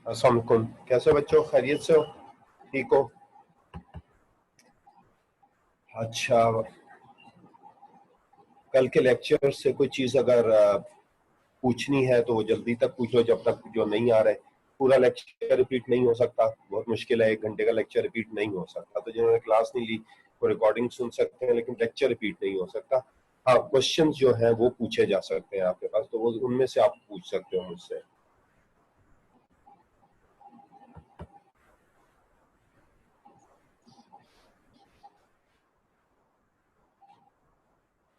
अस्सलाम वालेकुम, कैसे बच्चों, खैरियत से हो, ठीक हो? अच्छा, कल के लेक्चर से कोई चीज़ अगर पूछनी है तो वो जल्दी तक पूछ लो, जब तक जो नहीं आ रहा है। पूरा लेक्चर रिपीट नहीं हो सकता, बहुत मुश्किल है, 1 घंटे का लेक्चर रिपीट नहीं हो सकता। तो जिन्होंने क्लास नहीं ली वो रिकॉर्डिंग सुन सकते हैं, लेकिन लेक्चर रिपीट नहीं हो सकता। हाँ, क्वेश्चंस जो हैं वो पूछे जा सकते हैं आपके पास, तो वो उनमें से आप पूछ सकते हो मुझसे।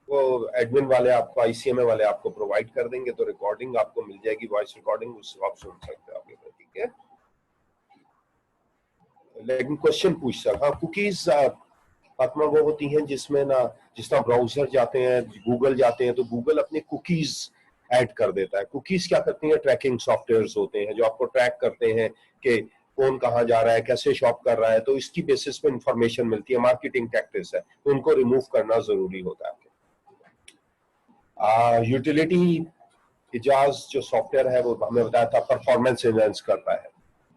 वो एडमिन वाले आपको, आईसीएमए वाले आपको प्रोवाइड कर देंगे, तो रिकॉर्डिंग आपको मिल जाएगी, वॉइस रिकॉर्डिंग, उसको आप सुन सकते हो आपके पास, ठीक है। लेकिन क्वेश्चन पूछ सकते। हाँ, कुकीज फातिमा वो होती हैं जिसमें ना, जिस तरह ब्राउजर जाते हैं, गूगल जाते हैं, तो गूगल अपने कुकीज ऐड कर देता है। कुकीज क्या करती हैं? ट्रैकिंग सॉफ्टवेयर्स होते हैं जो आपको ट्रैक करते हैं कि कौन कहाँ जा रहा है, कैसे शॉप कर रहा है, तो इसकी बेसिस पे इंफॉर्मेशन मिलती है। मार्केटिंग टैक्टिक्स है, तो उनको रिमूव करना जरूरी होता है। यूटिलिटी इजाज जो सॉफ्टवेयर है वो हमें बताया था परफॉर्मेंस एनहांस करता है,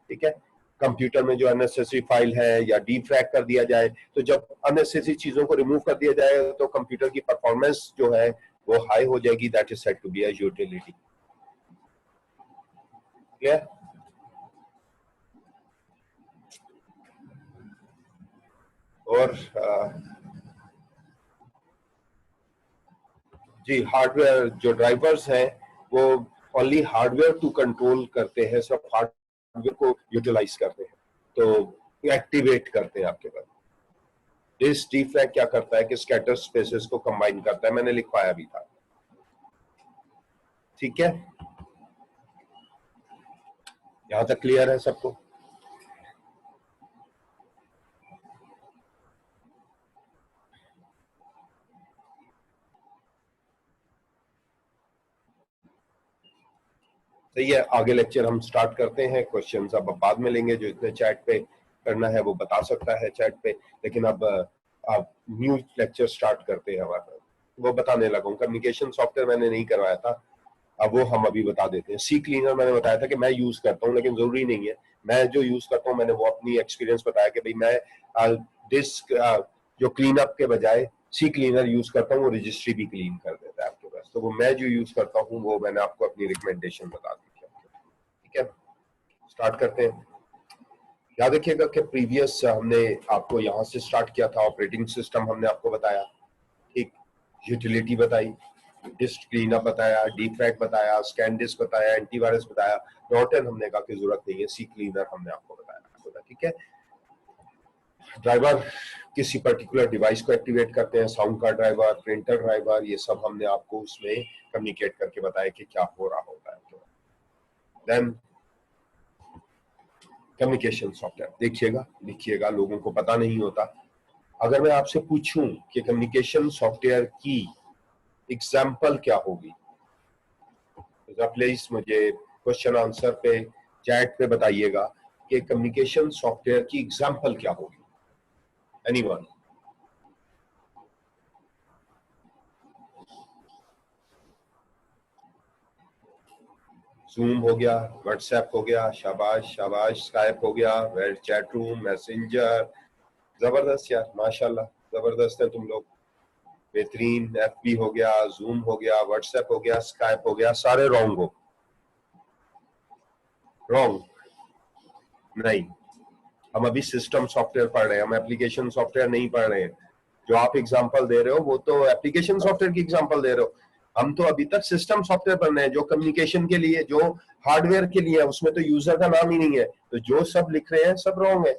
ठीक है। कंप्यूटर में जो अननेसेसरी फाइल है या डीफ्रैग कर दिया जाए, तो जब अननेसेसरी चीजों को रिमूव कर दिया जाए तो कंप्यूटर की परफॉर्मेंस जो है वो हाई हो जाएगी। That is said to be a utility, clear. और जी, हार्डवेयर जो ड्राइवर्स हैं वो ओनली हार्डवेयर टू कंट्रोल करते हैं, सब हार्डवेयर को यूटिलाइज करते हैं, तो एक्टिवेट करते हैं आपके पास। दिस डीफ्रैग क्या करता है कि स्कैटर स्पेसेस को कंबाइन करता है, मैंने लिखवाया भी था, ठीक है। यहां तक क्लियर है सबको? सही है, आगे लेक्चर हम स्टार्ट करते हैं। क्वेश्चंस अब बाद में लेंगे, जो इतने चैट पे करना है वो बता सकता है चैट पे, लेकिन अब न्यू लेक्चर स्टार्ट करते हैं हमारा। वो बताने लगा हूं, कम्युनिकेशन सॉफ्टवेयर मैंने नहीं करवाया था, अब वो हम अभी बता देते हैं। सी क्लीनर मैंने बताया था कि मैं यूज करता हूँ, लेकिन जरूरी नहीं है। मैं जो यूज करता हूँ मैंने वो अपनी एक्सपीरियंस बताया कि भाई मैं डिस्क जो क्लीन अप के बजाय सी क्लीनर यूज करता हूँ, वो रजिस्ट्री भी क्लीन कर देता है आपके पास। तो वो मैं जो यूज करता हूँ वो मैंने आपको अपनी रिकमेंडेशन बता दी, ठीक है। स्टार्ट करते हैं। याद रखिएगा कि प्रीवियस हमने आपको यहाँ से स्टार्ट किया था, ऑपरेटिंग सिस्टम हमने आपको बताया, ठीक, यूटिलिटी बताई, डिस्क क्लीनअप बताया, डीफ्रैग बताया, स्कैन डिस्क बताया, एंटीवायरस बताया, नॉर्टन हमने कहा कि जरूरत नहीं है, सी क्लीनर हमने आपको बताया, ठीक है। ड्राइवर किसी पर्टिकुलर डिवाइस को एक्टिवेट करते हैं, साउंड का ड्राइवर, प्रिंटर ड्राइवर, ये सब हमने आपको उसमें कम्युनिकेट करके बताया कि क्या हो रहा होता है। देन कम्युनिकेशन सॉफ्टवेयर, देखिएगा लिखिएगा, लोगों को पता नहीं होता। अगर मैं आपसे पूछूं कि कम्युनिकेशन सॉफ्टवेयर की एग्जाम्पल क्या होगी, तो प्लीज मुझे क्वेश्चन आंसर पे चैट पे बताइएगा कि कम्युनिकेशन सॉफ्टवेयर की एग्जाम्पल क्या होगी। एनीवन? जूम हो गया, व्हाट्सएप हो गया, शाबाश शाबाश, स्काइप हो गया, वेब चैट रूम, मैसेंजर, जबरदस्त यार, माशाल्लाह, जबरदस्त है तुम लोग, बेहतरीन। एफबी हो गया, जूम हो गया, व्हाट्सएप हो गया, स्काइप हो गया, सारे रॉन्ग हो। रॉन्ग नहीं, हम अभी सिस्टम सॉफ्टवेयर पढ़ रहे हैं, हम एप्लीकेशन सॉफ्टवेयर नहीं पढ़ रहे हैं। जो आप एग्जांपल दे रहे हो वो तो एप्लीकेशन सॉफ्टवेयर की एग्जांपल दे रहे हो, हम तो अभी तक सिस्टम सॉफ्टवेयर पढ़ रहे हैं, जो कम्युनिकेशन के लिए, जो हार्डवेयर के लिए है, उसमें तो यूजर का नाम ही नहीं है, तो जो सब लिख रहे हैं सब रॉन्ग है।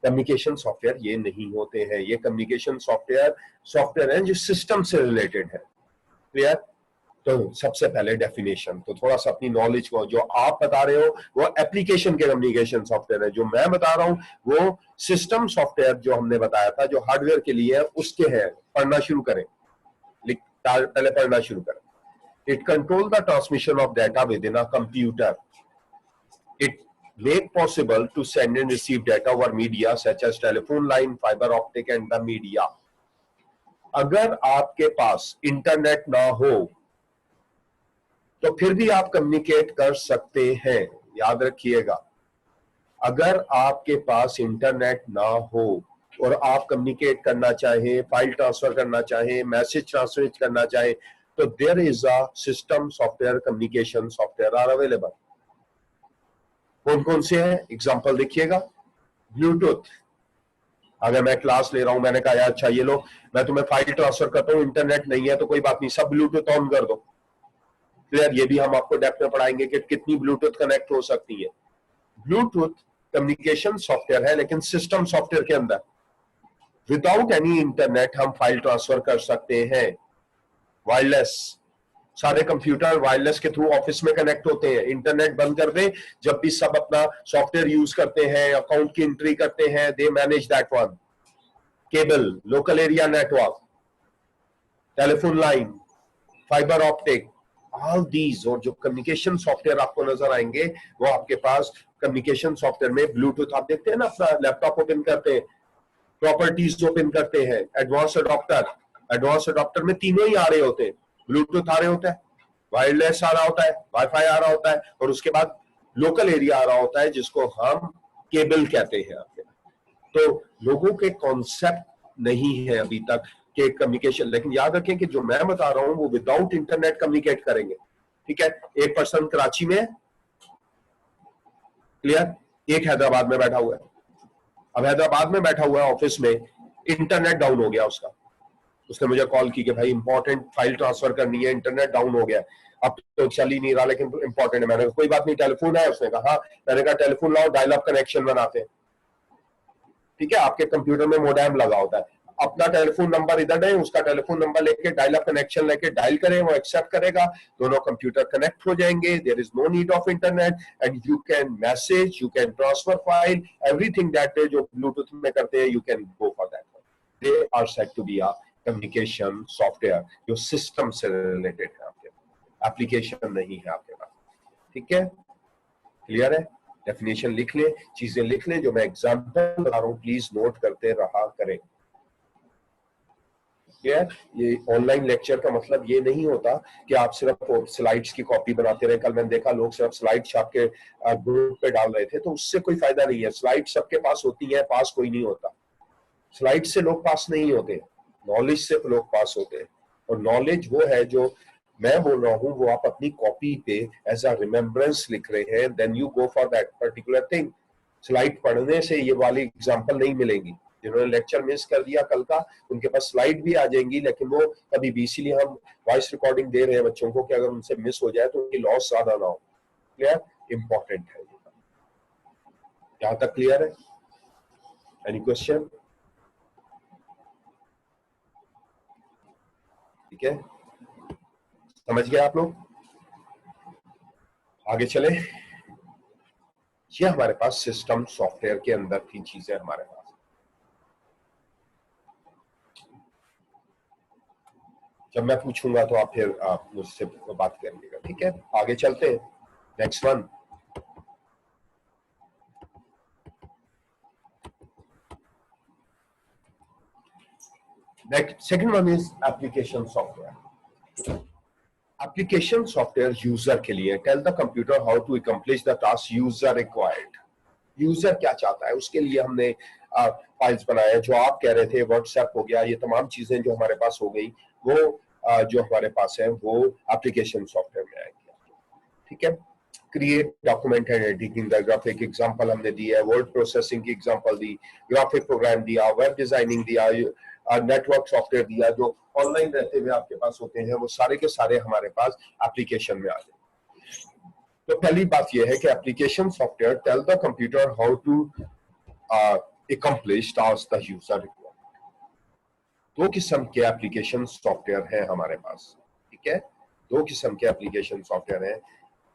कम्युनिकेशन सॉफ्टवेयर ये नहीं होते हैं, ये कम्युनिकेशन सॉफ्टवेयर सॉफ्टवेयर है जो सिस्टम से रिलेटेड है, क्लियर। तो सबसे पहले डेफिनेशन, तो थोड़ा सा अपनी नॉलेज को, जो आप बता रहे हो वो एप्लीकेशन के कम्युनिकेशन सॉफ्टवेयर है, जो मैं बता रहा हूं वो सिस्टम सॉफ्टवेयर जो हमने बताया था, जो हार्डवेयर के लिए है, उसके है। पढ़ना शुरू करें, पहले पढ़ना शुरू करें। It control the transmission of data with in a computer. It make possible to send and receive data over media such as telephone line, fiber optic and the media. अगर आपके पास इंटरनेट ना हो तो फिर भी आप कम्युनिकेट कर सकते हैं, याद रखिएगा, अगर आपके पास इंटरनेट ना हो और आप कम्युनिकेट करना चाहें, फाइल ट्रांसफर करना चाहें, मैसेज ट्रांसफर करना चाहें, तो there is a system software, communication software are available. कौन कौन से हैं एग्जांपल देखिएगा। ब्लूटूथ, अगर मैं क्लास ले रहा हूं, मैंने कहा यार अच्छा ये लो मैं तुम्हें फाइल ट्रांसफर करता हूं, इंटरनेट नहीं है तो कोई बात नहीं, सब ब्लूटूथ ऑन कर दो। क्लियर, ये भी हम आपको डेप्थ में पढ़ाएंगे कि कितनी ब्लूटूथ कनेक्ट हो सकती है। ब्लूटूथ कम्युनिकेशन सॉफ्टवेयर है, लेकिन सिस्टम सॉफ्टवेयर के अंदर विदाउट एनी इंटरनेट हम फाइल ट्रांसफर कर सकते हैं। वायरलेस, सारे कंप्यूटर वायरलेस के थ्रू ऑफिस में कनेक्ट होते हैं। इंटरनेट बंद कर दे, जब भी सब अपना सॉफ्टवेयर यूज करते हैं, अकाउंट की एंट्री करते हैं, they manage that one. Cable, local area network, telephone line, fibre optic, all these, और जो कम्युनिकेशन सॉफ्टवेयर आपको नजर आएंगे वो आपके पास कम्युनिकेशन सॉफ्टवेयर में ब्लूटूथ, आप देखते हैं ना अपना लैपटॉप ओपन करते हैं, प्रॉपर्टीज ओपन करते हैं, एडवांस अडॉप्टर में तीनों ही आ रहे होते हैं। ब्लूटूथ आ रहे होता है, वायरलेस आ रहा होता है, वाईफाई आ रहा होता है, और उसके बाद लोकल एरिया आ रहा होता है जिसको हम केबल कहते हैं। तो लोगों के कॉन्सेप्ट नहीं है अभी तक के कम्युनिकेशन, लेकिन याद रखें कि जो मैं बता रहा हूं वो विदाउट इंटरनेट कम्युनिकेट करेंगे। ठीक है, एक पर्सन कराची में, क्लियर, एक हैदराबाद में बैठा हुआ है। अब हैदराबाद में बैठा हुआ है ऑफिस में, इंटरनेट डाउन हो गया उसका, उसने मुझे कॉल की कि भाई इंपॉर्टेंट फाइल ट्रांसफर करनी है, इंटरनेट डाउन हो गया, अब तो चल ही नहीं रहा लेकिन इंपॉर्टेंट है। मैंने कहा कोई बात नहीं, टेलीफोन है? उसने कहा हाँ। मैंने कहा टेलीफोन लाओ, डायल अप कनेक्शन बनाते हैं। ठीक है, आपके कंप्यूटर में मोडेम लगा होता है, अपना टेलीफोन नंबर इधर है, उसका टेलीफोन नंबर लेके डायल अप कनेक्शन लेके डायल करें, वो एक्सेप्ट करेगा, दोनों कंप्यूटर कनेक्ट हो जाएंगे। There is no need of internet and you can message, you can transfer file, everything that जो ब्लूटूथ में करते हैं, you can go for that. They are said to be a communication software जो सिस्टम से related है, आपके application नहीं है आपके पास। ठीक है, क्लियर है? डेफिनेशन लिख लें, चीजें लिख लें, जो मैं एग्जांपल बता रहा हूं प्लीज नोट करते रहा करें। क्लियर? ये ऑनलाइन लेक्चर का मतलब ये नहीं होता कि आप सिर्फ स्लाइड्स की कॉपी बनाते रहे। कल मैंने देखा लोग सिर्फ स्लाइड छाप के ग्रुप पे डाल रहे थे, तो उससे कोई फायदा नहीं है। स्लाइड सबके पास होती है, पास कोई नहीं होता। स्लाइड से लोग पास नहीं होते, नॉलेज से लोग पास होते हैं। और नॉलेज वो है जो मैं बोल रहा हूं, वो आप अपनी कॉपी पे एज अ रिमेम्बरेंस लिख रहे हैं, then you go for that particular thing. Slide पढ़ने से ये वाली एग्जांपल नहीं मिलेंगी। जिन्होंने लेक्चर मिस कर दिया कल का, उनके पास स्लाइड भी आ जाएंगी, लेकिन वो कभी भी, इसीलिए हम वॉइस रिकॉर्डिंग दे रहे हैं बच्चों को कि अगर उनसे मिस हो जाए तो उनकी लॉस ज्यादा ना हो। क्लियर? इंपॉर्टेंट है। यहां तक क्लियर है? Any question? ठीक है, समझ गए आप लोग? आगे चले। ये हमारे पास सिस्टम सॉफ्टवेयर के अंदर तीन चीजें हमारे पास। जब मैं पूछूंगा तो आप फिर आप मुझसे बात करिएगा। ठीक है, आगे चलते हैं। Next one, second one is application software. Application software user के लिए tell the computer how to accomplish the task user required. User क्या चाहता है उसके लिए हमने फाइल्स बनाए। जो आप कह रहे थे व्हाट्सएप हो गया, ये तमाम चीजें जो हमारे पास हो गई, वो जो हमारे पास है वो एप्लीकेशन सॉफ्टवेयर में आएगी। ठीक है, create document and editing the graphic example हमने दी है, वर्ड प्रोसेसिंग की एग्जांपल दी, ग्राफिक प्रोग्राम दिया, वेब डिजाइनिंग दिया, नेटवर्क सॉफ्टवेयर दिया। जो ऑनलाइन रहते हुए आपके पास होते हैं वो सारे के सारे हमारे पास एप्लीकेशन में आ जाए। तो पहली बात यह है कि application software tell the computer how to accomplish tasks the user requires। दो किस्म के एप्लीकेशन सॉफ्टवेयर है हमारे पास। ठीक है, दो किस्म के एप्लीकेशन सॉफ्टवेयर है।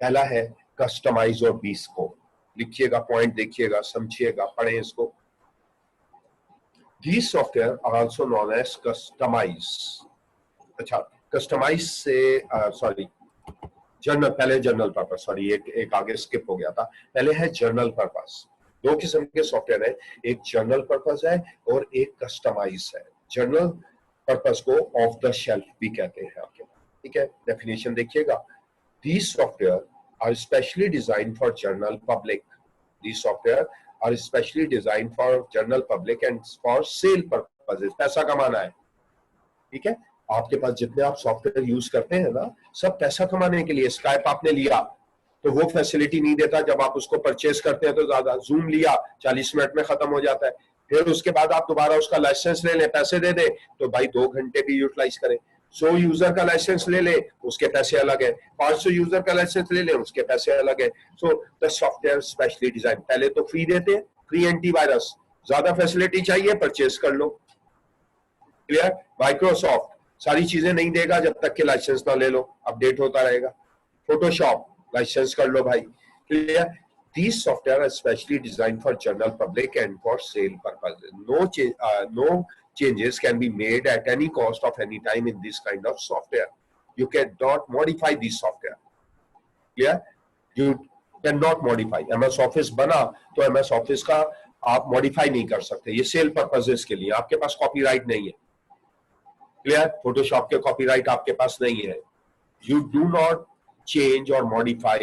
पहला है कस्टमाइज और bespoke। लिखिएगा, पॉइंट देखिएगा, समझिएगा, पढ़ें इसको। These software are also known as customize। अच्छा, कस्टमाइज से सॉरी जर्नल, पहले जर्नल पर्पस, सॉरी एक आगे स्किप हो गया था। पहले है जर्नल पर्पस। दो किस्म के सॉफ्टवेयर है, एक जर्नल पर्पस है और एक कस्टमाइज है। जर्नल पर्पस को ऑफ द शेल्फ भी कहते हैं आपके पास। ठीक है, डेफिनेशन देखिएगा। These software are specially designed for general public. These software are specially designed for general public and for sale purposes. पैसा कमाना है, ठीक है। आपके पास जितने आप सॉफ्टवेयर यूज करते हैं ना, सब पैसा कमाने के लिए। स्काइप आपने लिया तो वो फैसिलिटी नहीं देता, जब आप उसको परचेज करते हैं तो ज्यादा। जूम लिया 40 मिनट में खत्म हो जाता है, फिर उसके बाद आप दोबारा उसका लाइसेंस ले लें, पैसे दे दे तो भाई 2 घंटे भी यूटिलाइज करें। 100 यूजर का लाइसेंस ले ले, उसके पैसे अलग है। 500 यूजर का लाइसेंस ले ले, उसके पैसे अलग है। So the software specially design. पहले तो फ्री देते हैं, फ्री एंटीवायरस। ज्यादा फैसिलिटी चाहिए, परचेज कर लो। क्लियर। माइक्रोसॉफ्ट सारी चीजें नहीं देगा जब तक के लाइसेंस ना ले लो, अपडेट होता रहेगा। फोटोशॉप लाइसेंस कर लो भाई। Clear. These software are specially designed for general public and for sale purposes. No changes can be made at any cost of any time in this kind of software. You cannot modify this software. Clear? You cannot modify. MS Office बना तो MS Office का आप modify नहीं कर सकते। ये sale purposes के लिए, आपके पास copyright नहीं है। Clear? Photoshop के copyright आपके पास नहीं है। You do not change or modify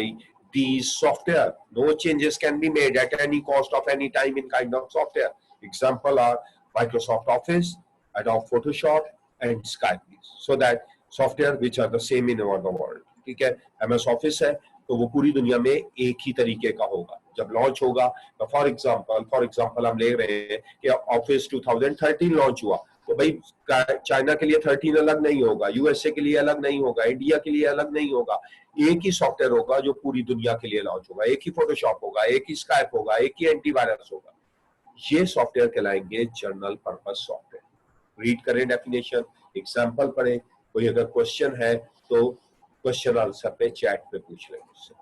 these software. No changes can be made at any cost of any time in kind of software. Example are Microsoft Office, Adobe Photoshop and Skype. So that software which are the same in over the world. ठीक है। MS Office है तो वो पूरी दुनिया में एक ही तरीके का होगा। जब लॉन्च होगा तो फॉर एग्जांपल हम ले रहे हैं कि ऑफिस 2013 लॉन्च हुआ तो भाई चाइना के लिए 13 अलग नहीं होगा, यूएसए के लिए अलग नहीं होगा, इंडिया के लिए अलग नहीं होगा। एक ही सॉफ्टवेयर होगा जो पूरी दुनिया के लिए लॉन्च होगा। एक ही फोटोशॉप होगा, एक ही स्काइप होगा, एक ही एंटीवायरस होगा। ये सॉफ्टवेयर कहलाएंगे जनरल पर्पस सॉफ्टवेयर। रीड करें डेफिनेशन, एग्जांपल पढ़ें। कोई अगर क्वेश्चन है तो क्वेश्चन आंसर पे चैट पे पूछ लें मुझसे।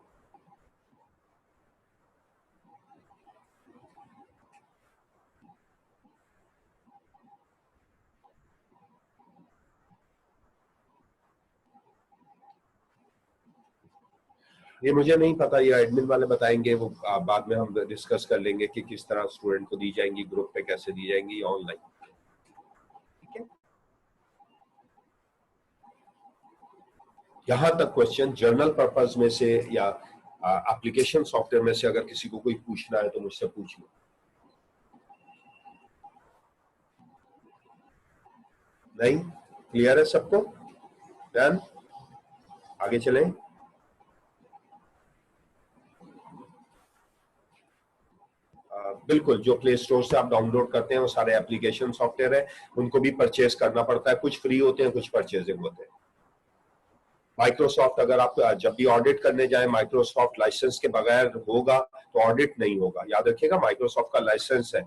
ये मुझे नहीं पता, ये एडमिन वाले बताएंगे, वो बाद में हम डिस्कस कर लेंगे कि किस तरह स्टूडेंट को दी जाएंगी, ग्रुप पे कैसे दी जाएंगी, ऑनलाइन। ठीक है। यहां तक क्वेश्चन जर्नल पर्पस में से या एप्लीकेशन सॉफ्टवेयर में से अगर किसी को कोई पूछना है तो मुझसे पूछ लो। नहीं क्लियर है सबको? डन, आगे चलें। बिल्कुल, जो प्ले स्टोर से आप डाउनलोड करते हैं वो सारे एप्लीकेशन सॉफ्टवेयर है, उनको भी परचेज करना पड़ता है। कुछ फ्री होते हैं, कुछ परचेजिंग होते हैं। माइक्रोसॉफ्ट अगर आप जब भी ऑडिट करने जाए, माइक्रोसॉफ्ट लाइसेंस के बगैर होगा तो ऑडिट नहीं होगा। याद रखिएगा, माइक्रोसॉफ्ट का लाइसेंस है।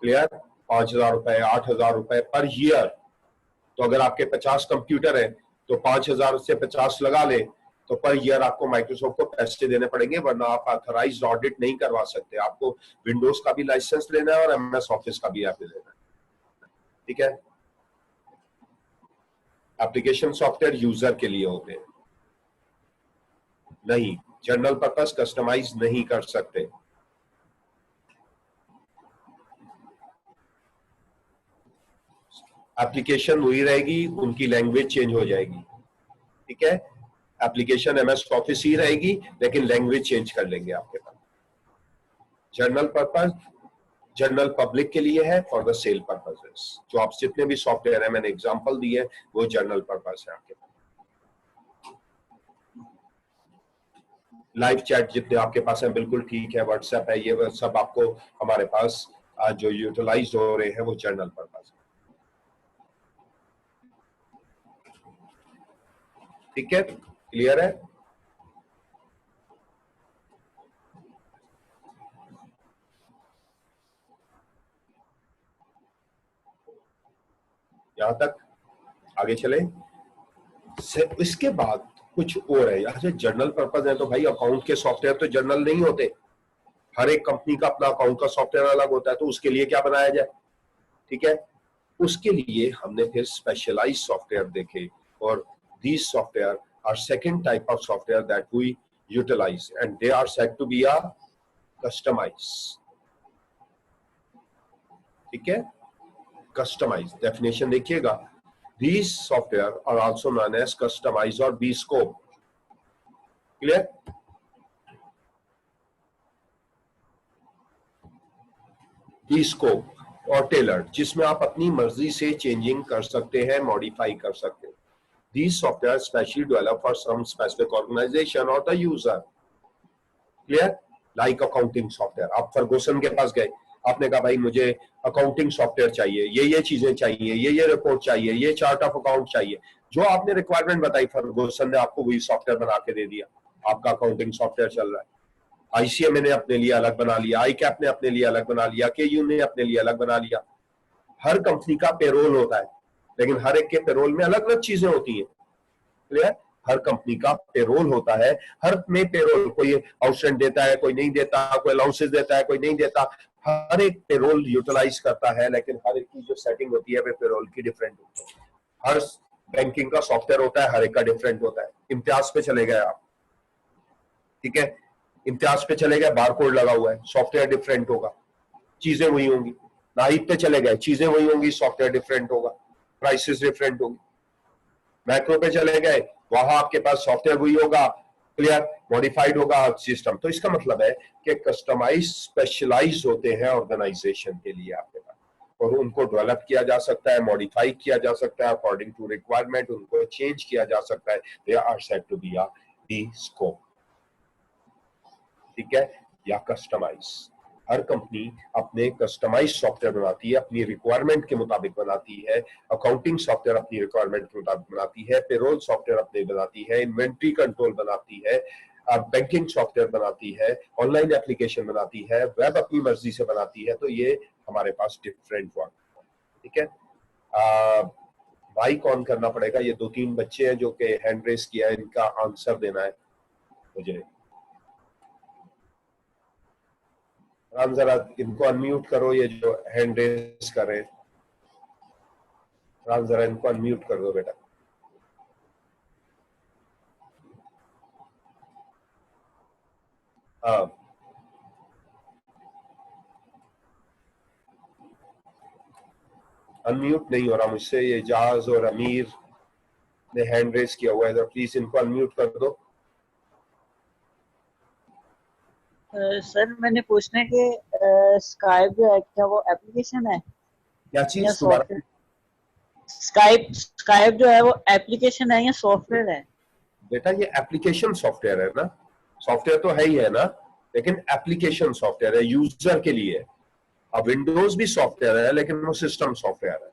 क्लियर। 5,000 रुपए, 8,000 रुपए पर ईयर। तो अगर आपके 50 कंप्यूटर है तो 5,000 से 50 लगा ले तो पर ईयर आपको माइक्रोसॉफ्ट को पैसे देने पड़ेंगे, वरना आप ऑथराइज्ड ऑडिट नहीं करवा सकते। आपको विंडोज का भी लाइसेंस लेना है और एमएस ऑफिस का भी आप लेना है। ठीक है। एप्लीकेशन सॉफ्टवेयर यूजर के लिए होते हैं, नहीं जनरल पर्पस कस्टमाइज नहीं कर सकते। एप्लीकेशन वही रहेगी, उनकी लैंग्वेज चेंज हो जाएगी। ठीक है। एप्लीकेशन एमएस ऑफिस ही रहेगी लेकिन लैंग्वेज चेंज कर लेंगे आपके पास। जनरल पर्पस जनरल पब्लिक के लिए है, फॉर द सेल पर्पसेस। जो आप जितने भी सॉफ्टवेयर है मैंने एग्जांपल दिए वो जनरल पर्पस है आपके पास। लाइव चैट जितने आपके पास है बिल्कुल ठीक है, व्हाट्सएप है, ये सब आपको हमारे पास जो यूटिलाइज हो रहे हैं वो जनरल पर्पस है। ठीक है, क्लियर है? यहां तक आगे चले। इसके बाद कुछ और है। यहाँ से जनरल पर्पस है तो भाई अकाउंट के सॉफ्टवेयर तो जनरल नहीं होते। हर एक कंपनी का अपना अकाउंट का सॉफ्टवेयर अलग होता है, तो उसके लिए क्या बनाया जाए? ठीक है। उसके लिए हमने फिर स्पेशलाइज सॉफ्टवेयर देखे, और these software are second type of software that we utilize and they are said to be a customized. ठीक है। कस्टमाइज डेफिनेशन देखिएगा, these software are also known as customized or bespoke. Clear? Scope और Taylor, जिसमें आप अपनी मर्जी से changing कर सकते हैं, मॉडिफाई कर सकते हैं. These software specially developed for some specific organization or the user. Clear? Like accounting software. आप फर्गूसन के पास गए, आपने कहा भाई मुझे अकाउंटिंग सॉफ्टवेयर चाहिए, ये चीजें चाहिए, ये रिपोर्ट चाहिए, ये चार्ट ऑफ अकाउंट चाहिए. जो आपने रिक्वायरमेंट बताई, फर्गूसन ने आपको वही सॉफ्टवेयर बना के दे दिया. आपका अकाउंटिंग सॉफ्टवेयर चल रहा है. आईसीएमए ने अपने लिए अलग बना लिया, आई कैप ने अपने लिए अलग बना लिया, केयू ने अपने लिए अलग बना लिया. हर कंपनी का पेरोल होता है, लेकिन हर एक के पेरोल में अलग अलग चीजें होती हैं. क्लियर? हर कंपनी का पेरोल होता है, हर में पेरोल, कोई आउटस्टैंड देता है, कोई नहीं देता, कोई अलाउंसेस देता है, कोई नहीं देता. हर एक पेरोल यूटिलाइज करता है, लेकिन हर एक की जो सेटिंग होती है वे पेरोल की डिफरेंट होती है. हर बैंकिंग का सॉफ्टवेयर होता है, हर एक का डिफरेंट होता है. इम्तियाज पे चले गए आप, ठीक है, इम्तियाज पे चले गए, बारकोड लगा हुआ है, सॉफ्टवेयर डिफरेंट होगा, चीजें वही होंगी. नाहिद पे चले गए, चीजें वही होंगी, सॉफ्टवेयर डिफरेंट होगा, प्राइसेस डिफरेंट होगी. मैक्रो पे चले गए, वहां आपके पास सॉफ्टवेयर वही होगा, क्लियर, मॉडिफाइड होगा सिस्टम. तो इसका मतलब है कि कस्टमाइज स्पेशलाइज होते हैं ऑर्गेनाइजेशन के लिए आपके पास, और उनको डेवलप किया जा सकता है, मॉडिफाई किया जा सकता है अकॉर्डिंग टू रिक्वायरमेंट, उनको चेंज किया जा सकता है. They are said to be a scope, ठीक है, या कस्टमाइज. हर कंपनी अपने कस्टमाइज सॉफ्टवेयर बनाती है, अपनी रिक्वायरमेंट के मुताबिक बनाती है. अकाउंटिंग सॉफ्टवेयर अपनी रिक्वायरमेंट के मुताबिक बनाती है, पेरोल सॉफ्टवेयर अपने बनाती है, इन्वेंट्री कंट्रोल बनाती है, बैंकिंग सॉफ्टवेयर बनाती है, ऑनलाइन एप्लीकेशन बनाती है, वेब अपनी मर्जी से बनाती है. तो ये हमारे पास डिफरेंट वर्क, ठीक है. माइक ऑन करना पड़ेगा. ये 2-3 बच्चे हैं जो कि हैंड रेस किया है, इनका आंसर देना है मुझे. राम जरा इनको अनम्यूट करो, ये जो हैंड रेस कर रहे हैं. राम जरा इनको अनम्यूट कर दो बेटा. हाँ, अनम्यूट नहीं हो रहा मुझसे. ये जाज और अमीर ने हैंड रेस किया हुआ है, तो प्लीज इनको अनम्यूट कर दो. सर मैंने पूछना है कि स्काइप जो है क्या वो एप्लीकेशन है क्या या चीज दोबारा? सॉफ्टवेयर? स्काइप जो है वो एप्लीकेशन है या सॉफ्टवेयर है? बेटा ये एप्लीकेशन सॉफ्टवेयर है ना, सॉफ्टवेयर तो है ही है ना, लेकिन एप्लीकेशन सॉफ्टवेयर है, यूजर के लिए. अब विंडोज भी सॉफ्टवेयर है, लेकिन वो सिस्टम सॉफ्टवेयर है.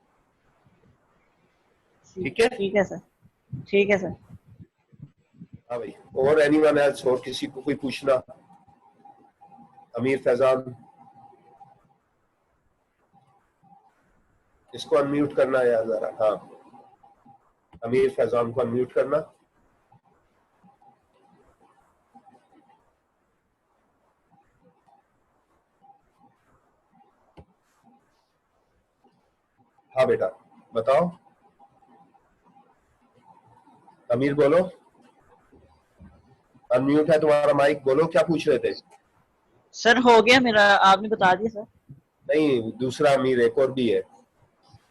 ठीक है, ठीक है सर, ठीक है सर. हाँ भाई. और एनीवन एल्स, और किसी को कोई पूछना? अमीर फैजान, इसको अनम्यूट करना है यार जरा. हाँ, अमीर फैजान को अनम्यूट करना. हाँ बेटा बताओ. अमीर बोलो, अनम्यूट है तुम्हारा माइक, बोलो क्या पूछ रहे थे? सर हो गया मेरा, आपने बता दिया सर. नहीं, दूसरा अमीर एक और भी है.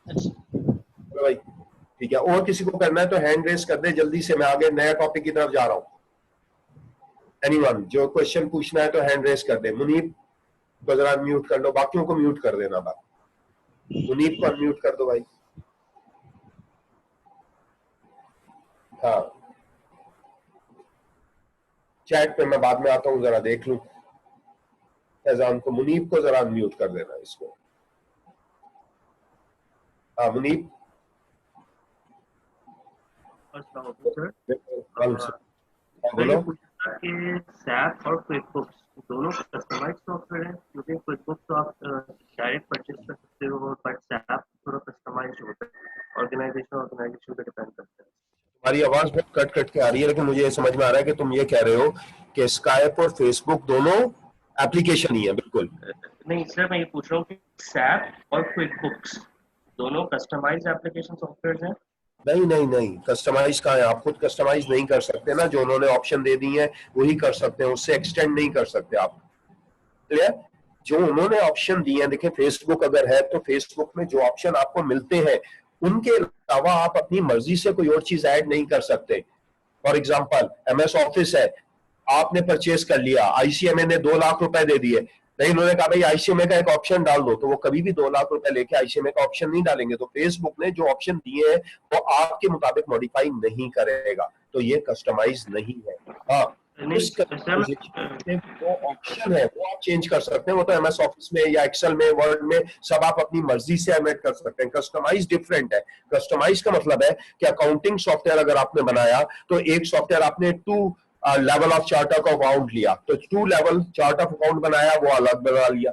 अच्छा बोलो भाई. ठीक है, और किसी को करना है तो हैंड रेस कर दे जल्दी से, मैं आगे नया टॉपिक की तरफ जा रहा हूँ. एनीवन जो क्वेश्चन पूछना है तो हैंड रेस कर दे. मुनीब को जरा म्यूट कर लो, बाकियों को म्यूट कर देना. बात मुनीब को अनम्यूट कर दो भाई. हाँ, चैट पे मैं बाद में आता हूँ, जरा देख लूं. फैजान को, मुनीब को जरा अनम्यूट कर देना इसको. हाँ मुनीब. बोलो. सैप और क्विकबुक्स दोनों कस्टमाइज्ड सॉफ्टवेयर हैं, क्योंकि क्विकबुक्स तो आप डायरेक्ट परचेज कर सकते हो, बट सैप थोड़ा कस्टमाइज्ड होता है, ऑर्गेनाइजेशन पे डिपेंड करता है. तुम्हारी आवाज बहुत कट कट के आ रही है, लेकिन मुझे ये समझ में आ रहा है कि तुम ये कह रहे हो कि स्काइप और फेसबुक दोनों एप्लीकेशन ही है. बिल्कुल नहीं सर, मैं ये पूछ रहा हूँ कि सैप और क्विकबुक्स दोनों कस्टमाइज्ड एप्लीकेशन सॉफ्टवेयर हैं. नहीं नहीं नहीं, कस्टमाइज कहाँ है? आप खुद कस्टमाइज नहीं कर सकते ना, जो उन्होंने ऑप्शन दे दी है वही कर सकते हैं, उससे एक्सटेंड नहीं कर सकते आप. क्लियर? जो उन्होंने ऑप्शन दिए हैं, देखिए फेसबुक अगर है तो फेसबुक में जो ऑप्शन आपको मिलते हैं उनके अलावा आप अपनी मर्जी से कोई और चीज ऐड नहीं कर सकते. फॉर एग्जाम्पल MS ऑफिस है, आपने परचेस कर लिया, आईसीएमए ने 2 लाख रुपए दे दिए, नहीं उन्होंने कहा भाई आईसीएमए का एक ऑप्शन डाल दो, तो वो कभी भी 2 लाख रुपए लेके आईसीएमए का ऑप्शन नहीं डालेंगे। तो फेसबुक ने जो ऑप्शन दिए हैं वो आपके मुताबिक मॉडिफाई नहीं करेगा, तो ये कस्टमाइज नहीं है। हाँ, उस कस्टमाइजेशन वो ऑप्शन है वो आप चेंज कर सकते हैं, वो तो एमएस ऑफिस में या एक्सेल में, वर्ड में सब आप अपनी मर्जी से एडिट कर सकते हैं। कस्टमाइज डिफरेंट है। कस्टमाइज का मतलब है कि अकाउंटिंग सॉफ्टवेयर अगर आपने बनाया तो एक सॉफ्टवेयर आपने 2 level of chart of account लिया, तो 2 लेवल चार्ट ऑफ अकाउंट बनाया, वो अलग बना लिया,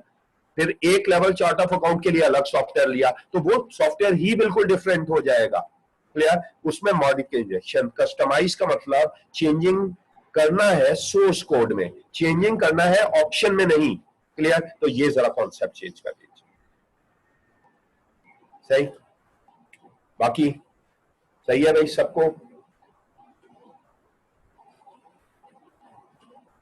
फिर एक लेवल चार्ट ऑफ अकाउंट के लिए अलग सॉफ्टवेयर लिया, तो वो सॉफ्टवेयर ही बिल्कुल डिफरेंट हो जाएगा। क्लियर? उसमें मॉडिफिकेशन। कस्टमाइज का मतलब चेंजिंग करना है सोर्स कोड में, चेंजिंग करना है ऑप्शन में नहीं। क्लियर? तो ये जरा कॉन्सेप्ट चेंज कर दीजिए। सही? बाकी सही है भाई सबको?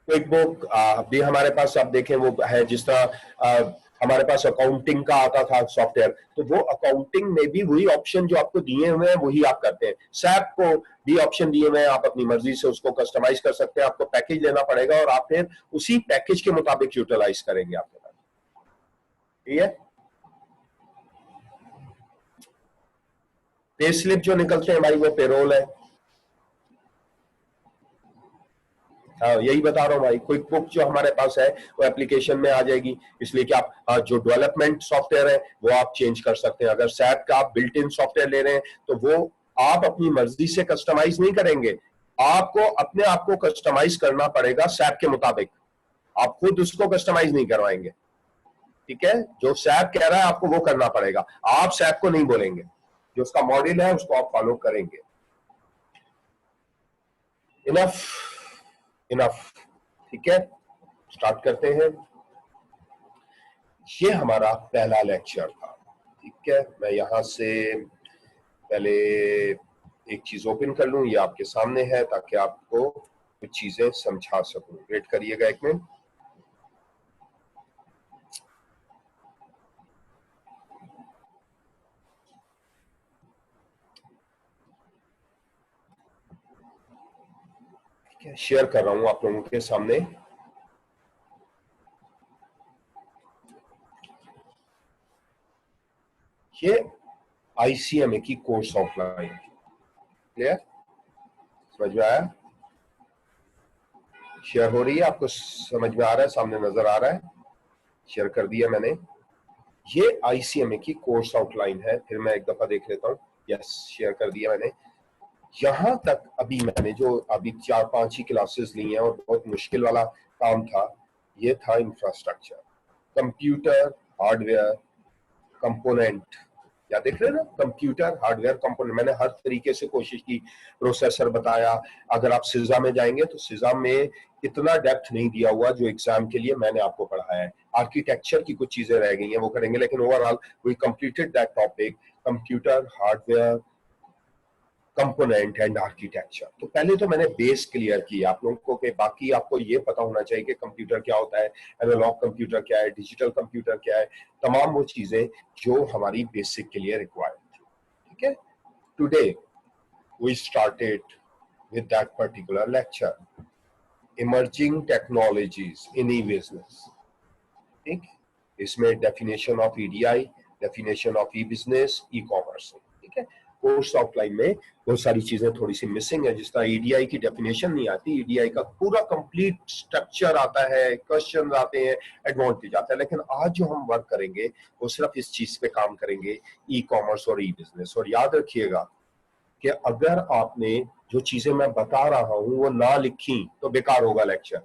क्विक बुक भी हमारे पास आप देखें वो है, जिस तरह हमारे पास अकाउंटिंग का आता था सॉफ्टवेयर, तो वो अकाउंटिंग में भी वही ऑप्शन जो आपको दिए हुए हैं वही आप करते हैं। सैप को भी ऑप्शन दिए हुए हैं, आप अपनी मर्जी से उसको कस्टमाइज कर सकते हैं। आपको पैकेज लेना पड़ेगा और आप फिर उसी पैकेज के मुताबिक यूटिलाइज करेंगे आपके पास। ठीक है? पे स्लिप जो निकलते हैं भाई वो पेरोल है। हाँ, यही बता रहा हूँ भाई। क्विक बुक जो हमारे पास है वो एप्लीकेशन में आ जाएगी, इसलिए कि आप जो डेवलपमेंट सॉफ्टवेयर है वो आप चेंज कर सकते हैं। अगर सैप का आप बिल्ट इन सॉफ्टवेयर ले रहे हैं तो वो आप अपनी मर्जी से कस्टमाइज नहीं करेंगे, आपको अपने आप को कस्टमाइज करना पड़ेगा सैप के मुताबिक। आप खुद उसको कस्टमाइज नहीं करवाएंगे। ठीक है? जो सैप कह रहा है आपको वो करना पड़ेगा, आप सैप को नहीं बोलेंगे। जो उसका मॉडल है उसको आप फॉलो करेंगे। Enough enough. ठीक है, स्टार्ट करते हैं। ये हमारा पहला लेक्चर था। ठीक है, मैं यहां से पहले एक चीज ओपन कर लूं, ये आपके सामने है ताकि आपको कुछ चीजें समझा सकूं। वेट करिएगा एक मिनट। ठीक है, शेयर कर रहा हूं आप लोगों के सामने। ये आईसीएमए की कोर्स आउटलाइन। क्लियर? समझ में आया? शेयर हो रही है? आपको समझ में आ रहा है? सामने नजर आ रहा है? शेयर कर दिया मैंने। ये आईसीएमए की कोर्स आउटलाइन है। फिर मैं एक दफा देख लेता हूँ। यस, शेयर कर दिया मैंने। यहां तक अभी मैंने जो अभी 4-5 ही क्लासेस ली हैं और बहुत मुश्किल वाला काम था, ये था इंफ्रास्ट्रक्चर, कंप्यूटर हार्डवेयर कंपोनेंट। या देख रहे हैं ना, कंप्यूटर हार्डवेयर कंपोनेंट। मैंने हर तरीके से कोशिश की, प्रोसेसर बताया। अगर आप सिजा में जाएंगे तो सिजा में इतना डेप्थ नहीं दिया हुआ जो एग्जाम के लिए मैंने आपको पढ़ाया है। आर्किटेक्चर की कुछ चीजें रह गई हैं, वो करेंगे, लेकिन overall we completed that topic, computer hardware component and architecture. तो पहले तो मैंने बेस क्लियर किया आप लोगों को, कि बाकी आपको ये पता होना चाहिए कि कंप्यूटर क्या होता है, एनालॉग कंप्यूटर क्या है, डिजिटल कंप्यूटर क्या है, तमाम वो चीजें जो हमारी बेसिक के लिए रिक्वायर्ड थी। ठीक है? Today we started with that particular lecture, emerging technologies in e business. ठीक? इसमें definition of EDI, definition of e business, e commerce. ठीक है? कोर्स आउटलाइन में बहुत सारी चीजें थोड़ी सी मिसिंग है, जिस तरह ईडीआई की डेफिनेशन नहीं आती, ईडीआई का पूरा कंप्लीट स्ट्रक्चर आता है, क्वेश्चन आते हैं, एडवांटेज आता है। लेकिन आज जो हम वर्क करेंगे वो सिर्फ इस चीज पे काम करेंगे, ई कॉमर्स और ई बिजनेस। और याद रखिएगा कि अगर आपने जो चीजें मैं बता रहा हूं वो ना लिखी तो बेकार होगा लेक्चर।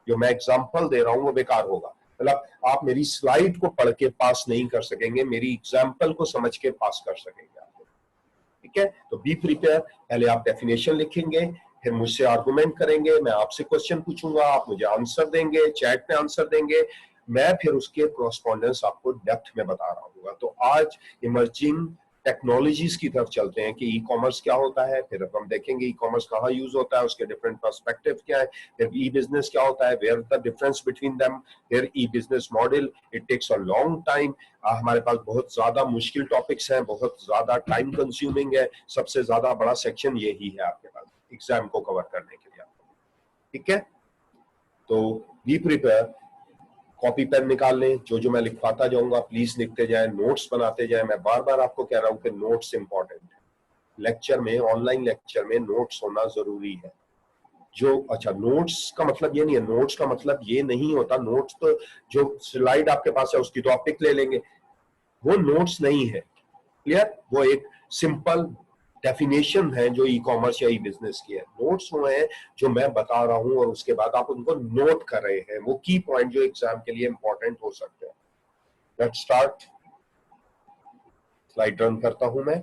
जो मैं एग्जाम्पल दे रहा हूं वो बेकार होगा, मतलब आप मेरी स्लाइड को पढ़ के पास नहीं कर सकेंगे, मेरी एग्जाम्पल को समझ के पास कर सकेंगे आप। ठीक है? तो बी प्रिपेयर। पहले आप डेफिनेशन लिखेंगे, फिर मुझसे आर्गुमेंट करेंगे, मैं आपसे क्वेश्चन पूछूंगा, आप मुझे आंसर देंगे, चैट में आंसर देंगे, मैं फिर उसके कॉरेस्पॉन्डेंस आपको डेप्थ में बता रहा हूँ। तो आज इमर्जिंग टेक्नोलॉजीज की तरफ चलते हैं कि ई कॉमर्स क्या होता है, फिर हम देखेंगे ई कॉमर्स कहाँ यूज होता है, उसके डिफरेंट पर्सपेक्टिव क्या है, फिर ई बिजनेस क्या होता है, where the difference between them, फिर e business model, it takes a long time. हमारे पास बहुत ज्यादा मुश्किल टॉपिक्स हैं, बहुत ज्यादा टाइम कंज्यूमिंग है, सबसे ज्यादा बड़ा सेक्शन यही है आपके पास एग्जाम को कवर करने के लिए। ठीक है? तो बी प्रिपेयर, कॉपी पेन निकाल लें, जो मैं लिखवाता जाऊंगा प्लीज लिखते जाएं, नोट्स बनाते जाएं। मैं बार बार आपको कह रहा हूं कि नोट्स इंपॉर्टेंट है। लेक्चर में, ऑनलाइन लेक्चर में नोट्स होना जरूरी है। जो अच्छा, नोट्स का मतलब ये नहीं है, नोट्स का मतलब ये नहीं होता, नोट्स तो जो स्लाइड आपके पास है उसकी तो आप पिक ले लेंगे, वो नोट्स नहीं है। क्लियर? वो एक सिंपल डेफिनेशन है जो ई कॉमर्स या ई बिजनेस की है। नोट्स वो है जो मैं बता रहा हूं और उसके बाद आप उनको नोट कर रहे हैं, वो की पॉइंट जो एग्जाम के लिए इंपॉर्टेंट हो सकते हैं। Let's start. स्लाइड रन करता हूं मैं।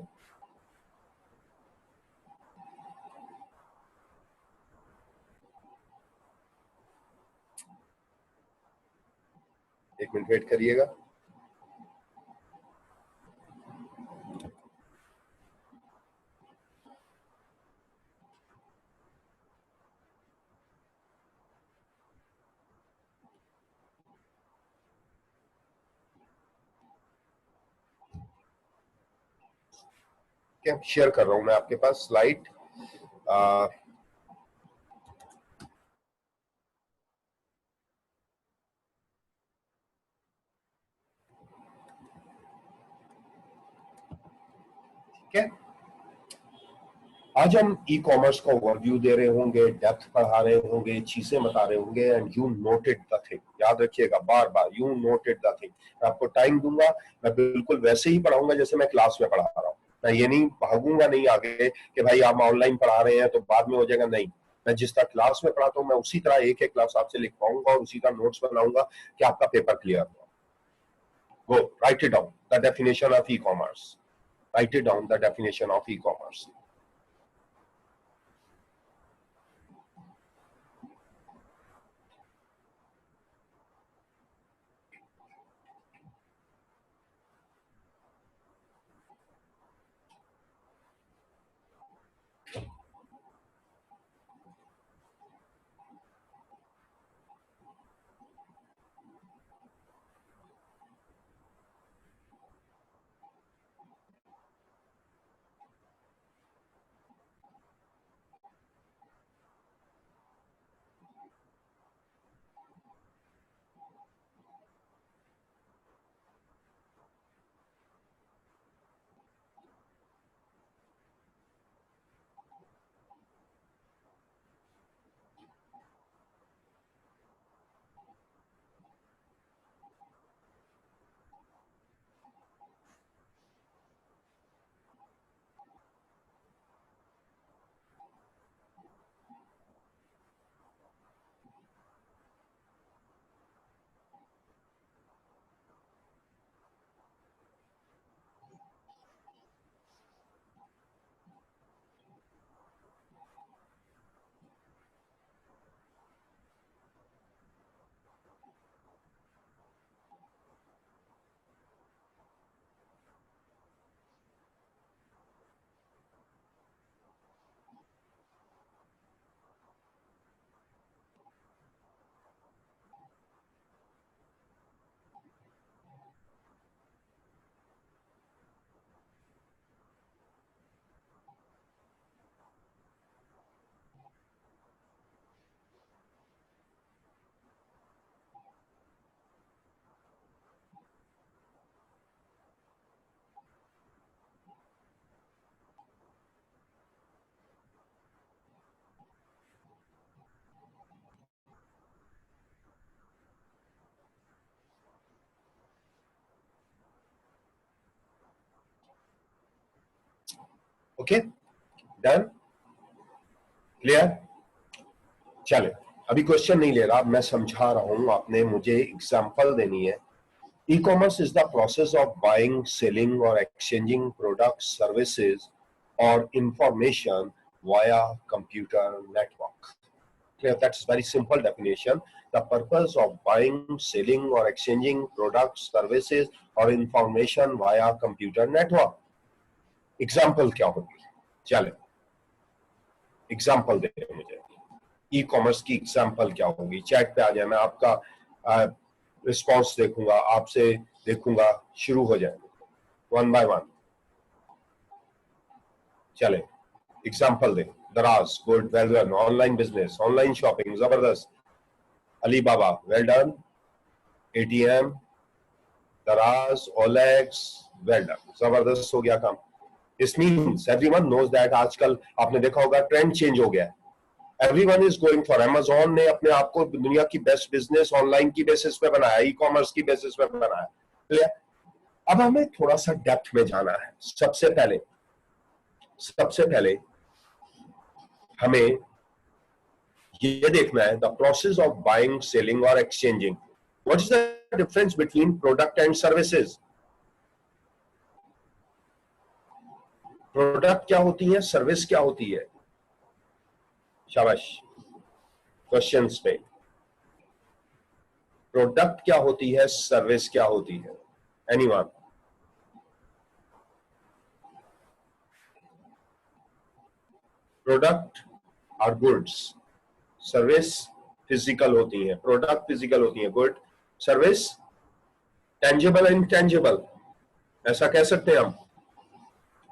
एक मिनट वेट करिएगा। क्या शेयर कर रहा हूं मैं आपके पास स्लाइड। ठीक है, आज हम ई कॉमर्स का ओवरव्यू दे रहे होंगे, डेप्थ पढ़ा रहे होंगे, चीजें बता रहे होंगे, and you noted the thing. याद रखिएगा बार बार, यू नोटेड द थिंग। मैं आपको टाइम दूंगा, मैं बिल्कुल वैसे ही पढ़ाऊंगा जैसे मैं क्लास में पढ़ा रहा हूँ। मैं ये नहीं भागूंगा नहीं आगे कि भाई आप ऑनलाइन पढ़ा रहे हैं तो बाद में हो जाएगा, नहीं। मैं जिस तरह क्लास में पढ़ाता हूँ मैं उसी तरह एक एक क्लास आपसे लिखवाऊंगा और उसी तरह नोट्स बनाऊंगा कि आपका पेपर क्लियर हो। Go right it down, the definition of e commerce. Right it down, the definition of e commerce. Okay, done, clear? चले, अभी क्वेश्चन नहीं ले रहा, मैं समझा रहा हूं, आपने मुझे एग्जांपल देनी है। E commerce is the process of buying, selling और एक्सचेंजिंग प्रोडक्ट्स, सर्विसेज और information via computer network. Clear? That's very simple definition. The purpose of buying, selling or exchanging products, services or information via computer network. Example क्या होगी? चले example दे मुझे, e commerce की example क्या होगी? Chat पे आ जाए, मैं आपका रिस्पॉन्स देखूंगा, आपसे देखूंगा, शुरू हो जाएंगे वन बाय वन। चले एग्जाम्पल दे। दराज, good, well done, online business, online shopping, जबरदस्त, Alibaba, well done. ATM, Daraz, OLX, well done. जबरदस्त हो गया काम. This means everyone knows that आजकल आपने देखा होगा ट्रेंड चेंज हो गया है. Everyone is going for Amazon ने अपने आप को दुनिया की बेस्ट बिजनेस ऑनलाइन की बेसिस पे बनाया, ई कॉमर्स की बेसिस पे बनाया. क्लियर? अब हमें थोड़ा सा डेप्थ में जाना है. सबसे पहले हमें ये देखना है the process of buying, selling और exchanging. What is the difference between product and services? Product क्या होती है, सर्विस क्या होती है? शाबाश. क्वेश्चंस पे प्रोडक्ट क्या होती है, सर्विस क्या होती है? Anyone? Product are goods, service physical होती है. प्रोडक्ट फिजिकल होती है, good. Service tangible and intangible, ऐसा कह सकते हैं हम.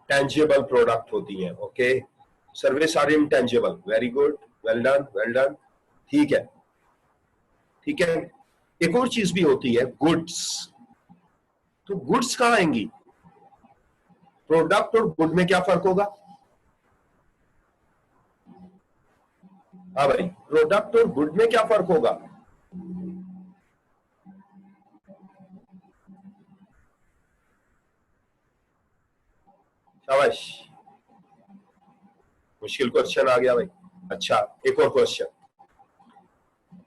टेंजिबल प्रोडक्ट होती है. Okay. Service are intangible. Very good, well done, well done. ठीक है, ठीक है. एक और चीज भी होती है, गुड्स. तो गुड्स कहां आएंगी? प्रोडक्ट और गुड में क्या फर्क होगा? हाँ भाई, प्रोडक्ट और गुड में क्या फर्क होगा? शाबाश. मुश्किल क्वेश्चन आ गया भाई. अच्छा, एक और क्वेश्चन.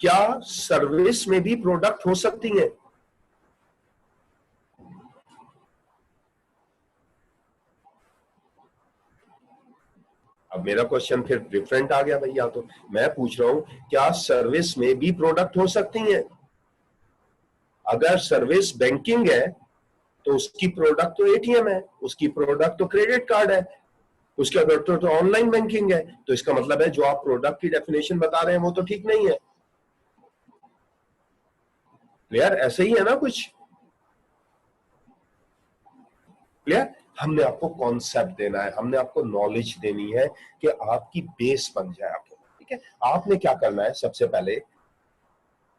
क्या सर्विस में भी प्रोडक्ट हो सकती है? अब मेरा क्वेश्चन फिर डिफरेंट आ गया भैया. तो मैं पूछ रहा हूं, क्या सर्विस में भी प्रोडक्ट हो सकती हैं? अगर सर्विस बैंकिंग है तो उसकी प्रोडक्ट तो एटीएम है, उसकी प्रोडक्ट तो क्रेडिट कार्ड है, उसका प्रोडक्ट तो ऑनलाइन बैंकिंग है. तो इसका मतलब है जो आप प्रोडक्ट की डेफिनेशन बता रहे हैं वो तो ठीक नहीं है. क्लियर? ऐसे ही है ना कुछ? क्लियर? हमने आपको कॉन्सेप्ट देना है, हमने आपको नॉलेज देनी है कि आपकी बेस बन जाए आपको. ठीक है. आपने क्या करना है, सबसे पहले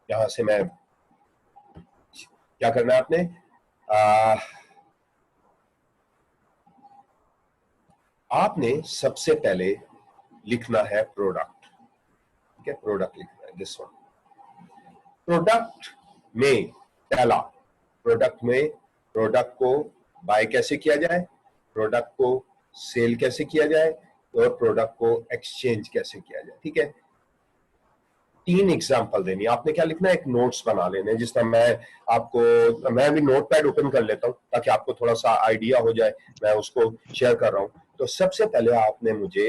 यहां से मैं क्या करना है आपने, आपने सबसे पहले लिखना है प्रोडक्ट. ठीक है, प्रोडक्ट लिखना है. दिस वन प्रोडक्ट में पहला, प्रोडक्ट में प्रोडक्ट को बाय कैसे किया जाए, प्रोडक्ट को सेल कैसे किया जाए और प्रोडक्ट को एक्सचेंज कैसे किया जाए. ठीक है. 3 एग्जांपल देनी. आपने क्या लिखना है, एक नोट्स बना लेने. जिस तरह मैं भी नोटपैड ओपन कर लेता हूं ताकि आपको थोड़ा सा आइडिया हो जाए. मैं उसको शेयर कर रहा हूं. तो सबसे पहले आपने मुझे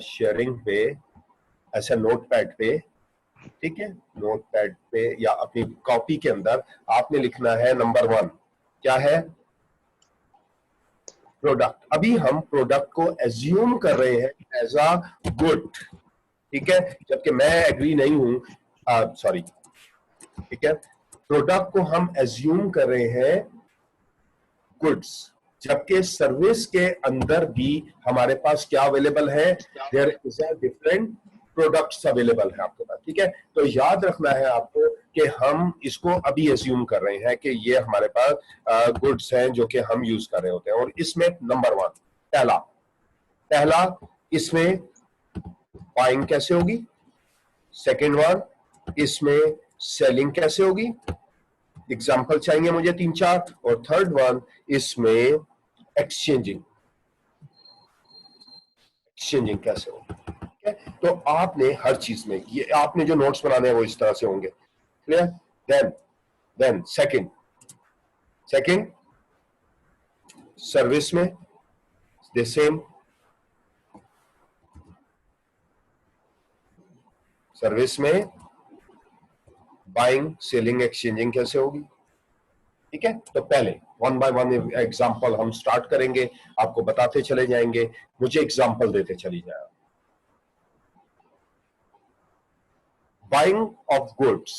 शेयरिंग पे, ऐसा नोटपैड पे, ठीक है, नोटपैड पे या अपनी कॉपी के अंदर आपने लिखना है नंबर 1. क्या है? प्रोडक्ट. अभी हम प्रोडक्ट को एज्यूम कर रहे हैं एज अ गुड. ठीक है, जबकि मैं एग्री नहीं हूं. सॉरी. ठीक है, प्रोडक्ट को हम एज्यूम कर रहे हैं गुड्स, जबकि सर्विस के अंदर भी हमारे पास क्या अवेलेबल है, there is a different products available है आपके पास. ठीक है. तो याद रखना है आपको कि हम इसको अभी एज्यूम कर रहे हैं कि ये हमारे पास गुड्स हैं जो कि हम यूज कर रहे होते हैं. और इसमें नंबर 1, पहला इसमें बाइंग कैसे होगी, सेकेंड वन इसमें सेलिंग कैसे होगी, एग्जाम्पल चाहिए मुझे 3-4, और थर्ड वन इसमें एक्सचेंजिंग कैसे होगी. ठीक है. तो आपने हर चीज में ये आपने जो नोट्स बनाने हैं वो इस तरह से होंगे. क्लियर? देन सेकंड सर्विस में द सेम. सर्विस में बाइंग, सेलिंग, एक्सचेंजिंग कैसे होगी. ठीक है. तो पहले 1 बाय 1 एग्जांपल हम स्टार्ट करेंगे, आपको बताते चले जाएंगे, मुझे एग्जांपल देते चली जाए. Buying of goods.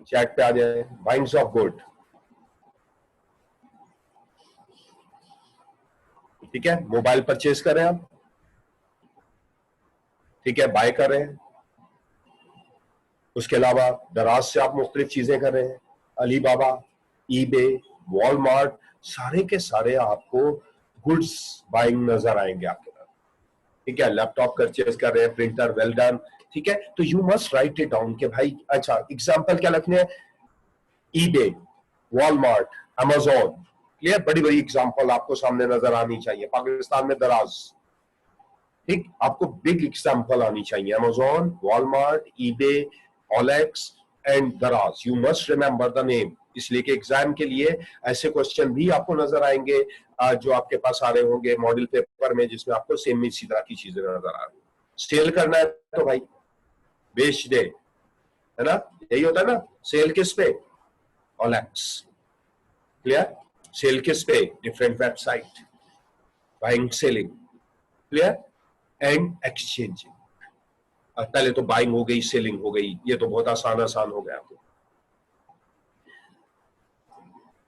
चैट पे आ जाए. Buyings of good. ठीक है, मोबाइल परचेज कर रहे हैं आप, ठीक है, बाय कर रहे हैं। उसके अलावा दराज से आप मुख्तलिफ चीजें कर रहे हैं, अलीबाबा, ईबे, वॉलमार्ट, सारे के सारे आपको गुड्स बाइंग नजर आएंगे आपके पास। ठीक है, लैपटॉप परचेज कर रहे हैं, प्रिंटर, वेल डन, ठीक है। तो you must write it down कि भाई अच्छा एग्जांपल क्या रखने हैं, ईबे, वॉलमार्ट, अमेजोन, क्लियर, बड़ी बड़ी एग्जांपल आपको सामने नजर आनी चाहिए। पाकिस्तान में दराज, ठीक, आपको बिग एग्जांपल आनी चाहिए, Amazon, Walmart, eBay, OLX and Daraz. You must remember the name, इसलिए कि एग्जाम के लिए ऐसे क्वेश्चन भी आपको नजर आएंगे जो आपके पास आ रहे होंगे मॉडल पेपर में, जिसमें आपको सेम इसी तरह की चीजें नजर आ रही। सेल करना है तो भाई बेच दे, है ना, यही होता है ना। सेल किस पे, ओलेक्स, क्लियर, सेल किस पे, different website, buying selling, clear, and exchanging. पहले तो बाइंग हो गई, सेलिंग हो गई, ये तो बहुत आसान हो गया आपको।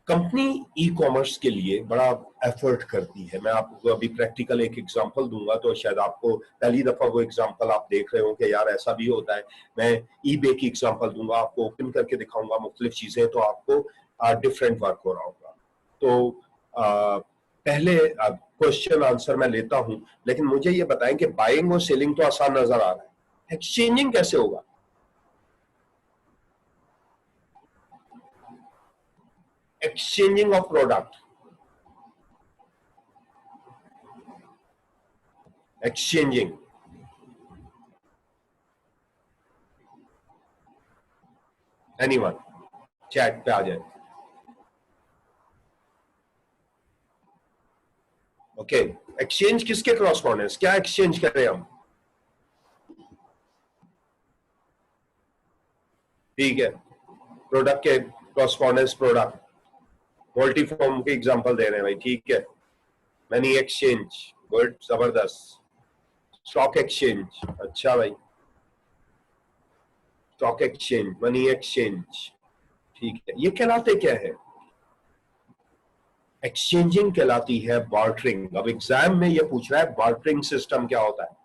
कंपनी ई कॉमर्स के लिए बड़ा एफर्ट करती है। मैं आपको अभी प्रैक्टिकल एक एग्जांपल दूंगा तो शायद आपको पहली दफा वो एग्जांपल आप देख रहे हो कि यार ऐसा भी होता है। मैं ईबे की एग्जांपल दूंगा, आपको ओपन करके दिखाऊंगा मुख्तलिफ चीजें, तो आपको डिफरेंट वर्क हो रहा होगा। तो पहले क्वेश्चन आंसर मैं लेता हूं, लेकिन मुझे ये बताएं कि बाइंग और सेलिंग तो आसान नजर आ रहा है, एक्सचेंजिंग कैसे होगा? Exchanging of product, exchanging, anyone chat पे आ जाए। ओके, एक्सचेंज किसके क्रॉसपोंडेंस, क्या एक्सचेंज करें हम? ठीक है, प्रोडक्ट के क्रॉसपोंडेंस, प्रोडक्ट, मल्टी फॉर्म के एग्जांपल दे रहे हैं भाई, ठीक है। मनी एक्सचेंज, गुड, जबरदस्त। स्टॉक एक्सचेंज, अच्छा भाई, स्टॉक एक्सचेंज, मनी एक्सचेंज, ठीक है। ये कहलाते क्या है? एक्सचेंजिंग कहलाती है बार्टरिंग। अब एग्जाम में ये पूछ रहा है बार्टरिंग सिस्टम क्या होता है,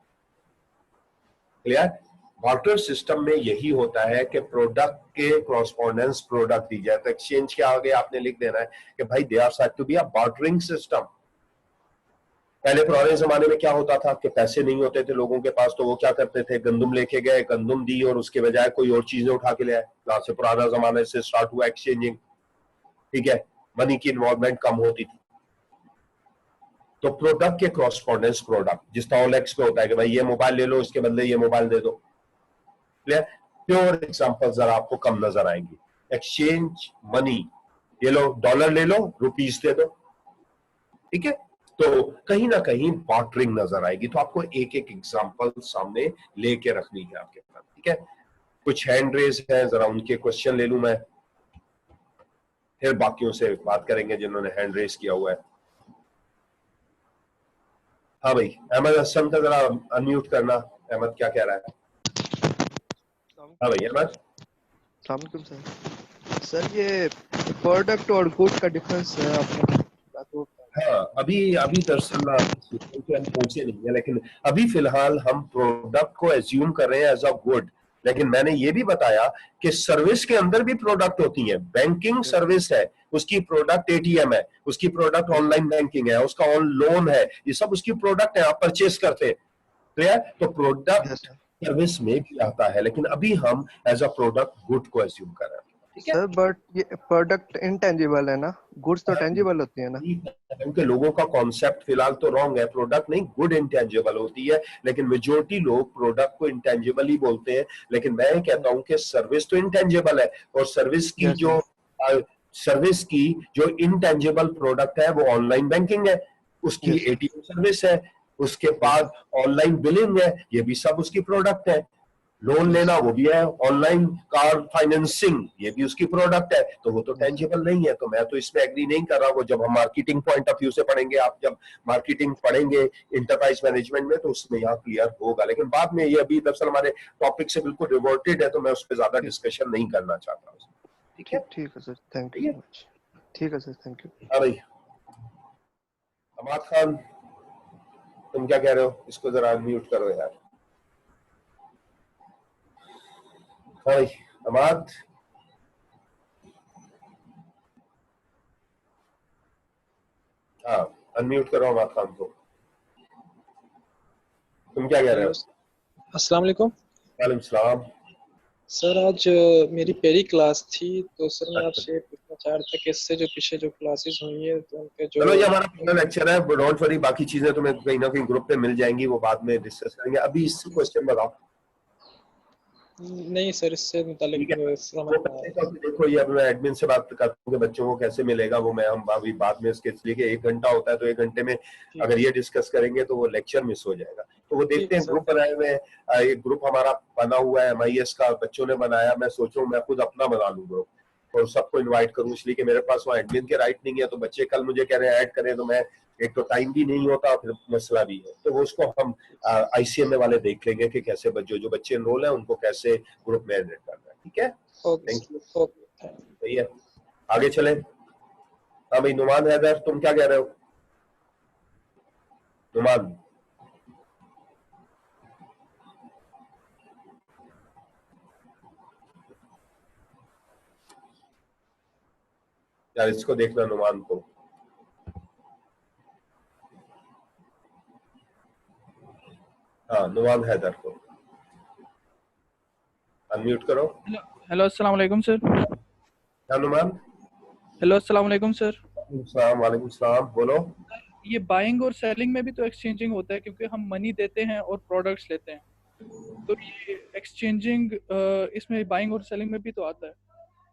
क्लियर। बार्टर सिस्टम में यही होता है कि प्रोडक्ट के क्रॉसपोंडेंस प्रोडक्ट दी जाए। तो एक्सचेंज के आगे आपने लिख देना है कि भाई they are said to be a bartering system. पहले पुराने जमाने में क्या होता था कि पैसे नहीं होते थे लोगों के पास, तो वो क्या करते थे, गंदुम लेके गए, गंदुम दी और उसके बजाय कोई और चीजें उठा के ले आए। वहां से पुराना जमाने से स्टार्ट हुआ एक्सचेंजिंग, ठीक है। मनी की इन्वॉल्वमेंट कम होती थी। तो प्रोडक्ट के क्रॉसपोंडेंस प्रोडक्ट, जिस तरह ओलेक्स पे होता है कि भाई ये मोबाइल ले लो, इसके बदले ये मोबाइल दे दो, क्लियर। प्योर एग्जांपल जरा आपको कम नजर आएंगी। एक्सचेंज मनी, ये लो डॉलर ले लो, रुपीस दे दो, ठीक है। तो कहीं ना कहीं बार्टरिंग नजर आएगी। तो आपको एक एक एग्जांपल सामने लेके रखनी है आपके पास, ठीक है। कुछ हैंड रेज है, जरा उनके क्वेश्चन ले लूं मैं, फिर बाकियों से बात करेंगे जिन्होंने हैंड रेज किया हुआ है। हाँ भाई, अहमद हसन का जरा अनम्यूट करना। अहमद क्या कह रहा है? हाँ भाई अहमद। सलामुअलैकुम सर। सर ये प्रोडक्ट और गुड का डिफरेंस है आपने तो? हाँ, अभी दरअसल हम पहुंचे नहीं है, लेकिन अभी फिलहाल हम प्रोडक्ट को एज्यूम कर रहे हैं एज अ गुड। लेकिन मैंने ये भी बताया कि सर्विस के अंदर भी प्रोडक्ट होती है। बैंकिंग सर्विस है, उसकी प्रोडक्ट एटीएम है, उसकी प्रोडक्ट ऑनलाइन बैंकिंग है, उसका ऑन लोन है, ये सब उसकी प्रोडक्ट है, आप परचेस करते हैं, क्लियर। तो प्रोडक्ट सर्विस में भी आता है, लेकिन अभी हम एज अ प्रोडक्ट गुड को एज्यूम कर रहे हैं, ठीक है सर। बट ये प्रोडक्ट इंटेंजिबल है ना, गुड्स तो टेंजिबल होती है ना? क्योंकि लोगों का कॉन्सेप्ट फिलहाल तो रॉन्ग है। प्रोडक्ट नहीं, गुड इंटेंजिबल होती है, लेकिन मेजोरिटी लोग प्रोडक्ट को इंटेंजिबल ही बोलते हैं। लेकिन मैं कहता हूं कि सर्विस तो इंटेंजिबल है, और सर्विस की जो इंटेंजिबल प्रोडक्ट है वो ऑनलाइन बैंकिंग है, उसकी एटीएम सर्विस है, उसके बाद ऑनलाइन बिलिंग है, ये भी सब उसकी प्रोडक्ट है। लोन लेना वो भी है, ऑनलाइन कार फाइनेंसिंग ये भी उसकी प्रोडक्ट है। तो वो तो टेंजिबल नहीं है। तो मैं तो इसमें एग्री नहीं कर रहा। वो जब हम मार्केटिंग पॉइंट ऑफ व्यू से पढ़ेंगे, आप जब मार्केटिंग पढ़ेंगे इंटरप्राइज मैनेजमेंट में, तो उसमें यहाँ क्लियर होगा। लेकिन बाद में ये अभी दरअसल हमारे टॉपिक से बिल्कुल रिवर्टेड है, तो मैं उस पर ज्यादा डिस्कशन नहीं करना चाहता। ठीक है, ठीक है सर, थैंक यू। ठीक है सर, थैंक यू। हाँ भाई, हमाद खान तुम क्या कह रहे हो? इसको जरा अनम्यूट करो यार। हाय अमाद, हाँ अनम्यूट करो अमाद खान को। तुम क्या कह रहे हेलो, हो? अस्सलाम वालेकुम वालेकुम सलाम। सर। आज मेरी पहली क्लास थी, तो सर मैं अच्छा, आपसे ये पूछना चाह रहा था कि इससे जो पीछे जो क्लासेस हुई है तो उनके जो चलो ये हमारा पहला लेक्चर है, डोंट वरी, बाकी चीजें तुम्हें कहीं ना कहीं ग्रुप पे मिल जाएंगी, वो बाद में डिस्कस करेंगे। अभी इससे क्वेश्चन बताओ। नहीं सर, इससे मुतालिक ठीक है, समझ वो में पहले आया। तो देखो, ये अब मैं एडमिन से बात करता हूँ कि बच्चों को कैसे मिलेगा, वो मैं हम अभी बाद में इसके, इसलिए कि 1 घंटा होता है, तो 1 घंटे में ठीक अगर ये डिस्कस करेंगे तो वो लेक्चर मिस हो जाएगा। तो वो ठीक देखते है हैं, सर। ग्रुप बनाए हुए हैं। एक ग्रुप हमारा बना हुआ है MIS का, बच्चों ने बनाया। मैं सोच रहा हूँ मैं खुद अपना बना लूँ ग्रुप और सबको इन्वाइट करूँ, इसलिए कि मेरे पास वहाँ एडमिन के राइट नहीं है। तो बच्चे कल मुझे कह रहे हैं ऐड करें, तो मैं, एक तो टाइम भी नहीं होता, फिर मसला भी है। तो वो उसको हम ICMA वाले देख लेंगे कि कैसे जो बच्चे एनरोल है उनको कैसे ग्रुप में एड करना है। ठीक है, okay thank you. Sir, okay. सही है, आगे चले। हाँ भाई नुमान हैदर, तुम क्या कह रहे हो? नुमान, यार इसको देखना, नुमान को। हाँ नुमान हैदर को अनम्यूट करो। हेलो हेलो, अस्सलाम वालेकुम सर। हाँ नुमान, हेलो, अस्सलाम वालेकुम सर। सलाम, वालेकुम सलाम, बोलो। ये बाइंग और सेलिंग में भी तो एक्सचेंजिंग होता है, क्योंकि हम मनी देते हैं और प्रोडक्ट्स लेते हैं, तो ये एक्सचेंजिंग इसमें बाइंग और सेलिंग में भी तो आता है।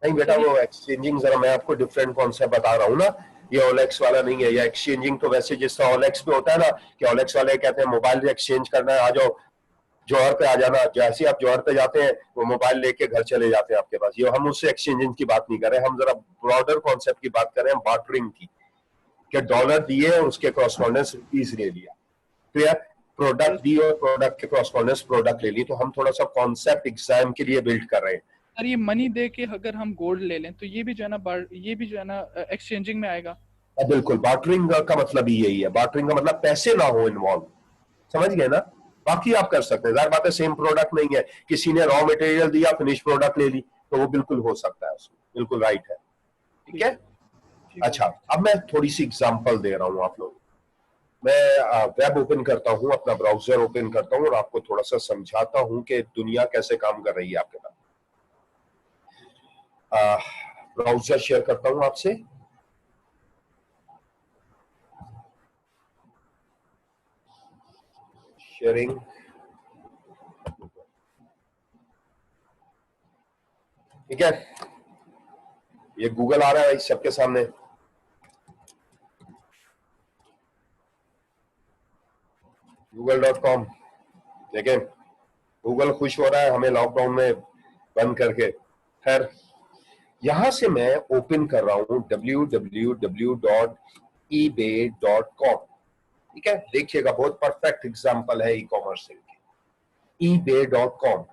नहीं तो बेटा, सर ये वो एक्सचेंजिंग जरा मैं आपको डिफरेंट कॉन्सेप्ट बता रहा हूँ ना, ये ओलेक्स वाला नहीं है। ये एक्सचेंजिंग तो वैसे जिस तरह ओलेक्स पे होता है ना, कि ओलेक्स वाले कहते हैं मोबाइल एक्सचेंज करना है, आ जाओ जौहर पे आ जाना। जैसे ही आप जौहर पे जाते हैं वो मोबाइल लेके घर चले जाते हैं आपके पास। ये हम उससे एक्सचेंजिंग की बात नहीं कर रहे, हम जरा ब्रॉडर कॉन्सेप्ट की बात कर रहे हैं, बार्टरिंग की, कि डॉलर दिए और उसके कॉरस्पॉन्डेंस रुपीज ले लिया। तो यार प्रोडक्ट दी और प्रोडक्ट के कॉरस्पॉन्डेंस प्रोडक्ट ले ली। तो हम थोड़ा सा कॉन्सेप्ट एग्जाम के लिए बिल्ड कर रहे हैं। सर ये मनी दे के अगर हम गोल्ड ले लें तो ये भी जो है ना ये भी जो है ना एक्सचेंजिंग में आएगा। बिल्कुल, बार्टरिंग का मतलब ही यही है। बार्टरिंग का मतलब पैसे ना हो इन्वॉल्व, समझ गए ना? बाकी आप कर सकते हैं, जाहिर बात है सेम प्रोडक्ट नहीं है, किसी ने रॉ मटेरियल दिया, फिनिश प्रोडक्ट ले ली, तो वो बिल्कुल हो सकता है उसमें, बिल्कुल राइट है। ठीक है, ठीक है। अच्छा अब मैं थोड़ी सी एग्जांपल दे रहा हूं आप लोग। मैं वेब ओपन करता हूं, अपना ब्राउजर ओपन करता हूं और आपको थोड़ा सा समझाता हूं कि दुनिया कैसे काम कर रही है आपके पास। ब्राउजर शेयर करता हूं आपसे। शेयरिंग, ठीक है, ये गूगल आ रहा है इस सबके सामने। google.com, देखें गूगल खुश हो रहा है हमें लॉकडाउन में बंद करके। खैर, यहां से मैं ओपन कर रहा हूं www.ebay.com। ठीक है, देखिएगा बहुत परफेक्ट एग्जांपल है ई कॉमर्स की, ebay.com।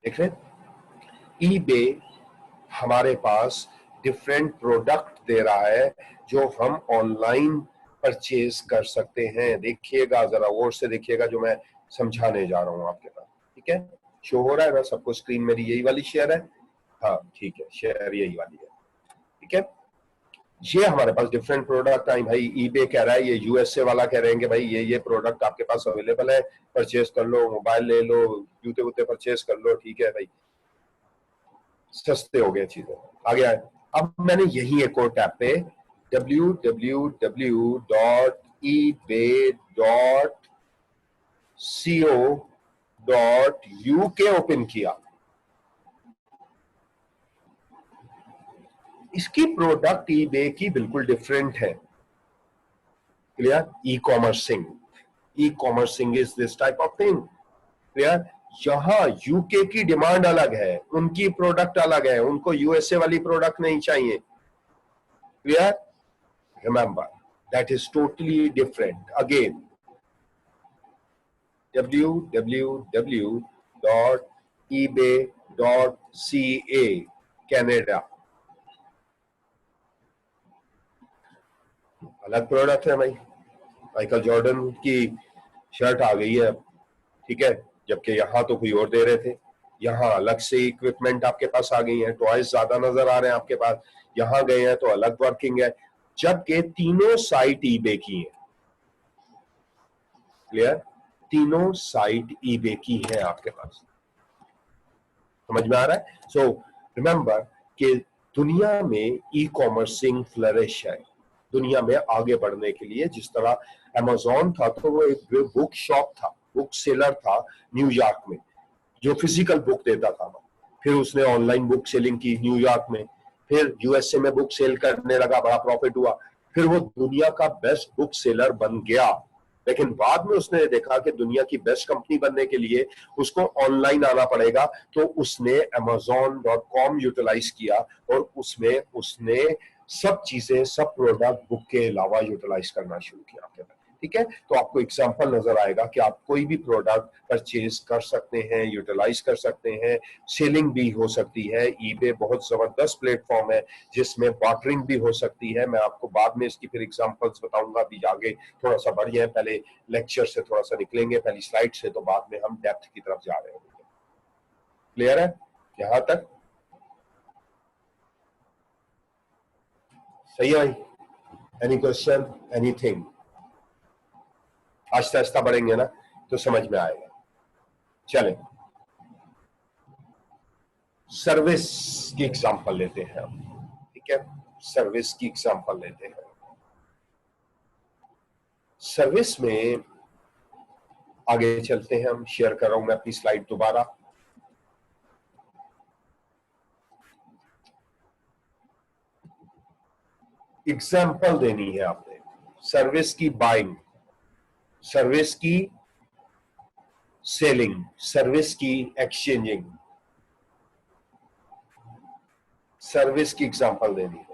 देख रहे, ईबे हमारे पास डिफरेंट प्रोडक्ट दे रहा है जो हम ऑनलाइन परचेज कर सकते हैं। देखिएगा जरा गौर से देखिएगा जो मैं समझाने जा रहा हूं आपके पास। ठीक है, शो हो रहा है ना सबको? स्क्रीन मेरी यही वाली शेयर है? हाँ ठीक है, शेयर यही वाली है। ठीक है, ये हमारे पास डिफरेंट प्रोडक्ट आई भाई। ईबे कह रहा है, ये यूएसए वाला कह रहे हैं कि भाई ये प्रोडक्ट आपके पास अवेलेबल है, परचेज कर लो, मोबाइल ले लो, जूते वूते परचेज कर लो। ठीक है भाई, सस्ते हो गए चीजें। आगे आए, अब मैंने यही एक और टैब पे www.ebay.co.uk ओपन किया। इसकी प्रोडक्ट ईबे की बिल्कुल डिफरेंट है। Clear? E commercing, e commercing is this type of thing. Clear? यहां यूके की डिमांड अलग है, उनकी प्रोडक्ट अलग है, उनको यूएसए वाली प्रोडक्ट नहीं चाहिए। Clear? Remember, that is totally different. Again, www.ebay.ca, Canada. अलग प्रोडक्ट है भाई, माइकल जॉर्डन की शर्ट आ गई है, ठीक है, जबकि यहाँ तो कोई और दे रहे थे, यहाँ अलग से इक्विपमेंट आपके पास आ गई है, टॉयज ज्यादा नजर आ रहे हैं आपके पास, यहाँ गए हैं तो अलग वर्किंग है, जबकि तीनों साइट ईबे की है। क्लियर? तीनों साइट ईबे की है आपके पास, समझ में आ रहा है? सो रिमेंबर कि दुनिया में ई कॉमर्सिंग फ्लरिश है, दुनिया में आगे बढ़ने के लिए। जिस तरह अमेजोन था तो वो एक बुक शॉप था, बुक सेलर था न्यूयॉर्क में, जो फिजिकल बुक देता था, फिर उसने ऑनलाइन बुक सेलिंग की न्यूयॉर्क में, फिर यूएसए में बुक सेल करने लगा, बड़ा प्रॉफिट हुआ, फिर वो दुनिया का बेस्ट बुक सेलर बन गया। लेकिन बाद में उसने देखा कि दुनिया की बेस्ट कंपनी बनने के लिए उसको ऑनलाइन आना पड़ेगा, तो उसने Amazon.com यूटिलाइज किया और उसमें उसने सब चीजें, सब प्रोडक्ट बुक के अलावा यूटिलाइज करना शुरू किया आपके पास। ठीक है, तो आपको एग्जांपल नजर आएगा कि आप कोई भी प्रोडक्ट परचेज कर सकते हैं, यूटिलाइज कर सकते हैं, सेलिंग भी हो सकती है। ईबे बहुत जबरदस्त प्लेटफॉर्म है जिसमें बार्टरिंग भी हो सकती है। मैं आपको बाद में इसकी फिर एग्जांपल्स बताऊंगा, अभी आगे थोड़ा सा बढ़ जाए, पहले लेक्चर से थोड़ा सा निकलेंगे, पहली स्लाइड से, तो बाद में हम डेप्थ की तरफ जा रहे हैं। क्लियर है यहां तक? सही है भाई? Any question, anything? Aahista Aahista बढ़ेंगे ना तो समझ में आएगा। चलें, सर्विस की एग्जांपल लेते हैं हम, ठीक है, सर्विस की एग्जांपल लेते हैं। सर्विस में आगे चलते हैं हम, शेयर कर रहा हूं मैं अपनी स्लाइड दोबारा। एग्जांपल देनी है आपने, सर्विस की बाइंग, सर्विस की सेलिंग, सर्विस की एक्सचेंजिंग, सर्विस की एग्जांपल देनी है।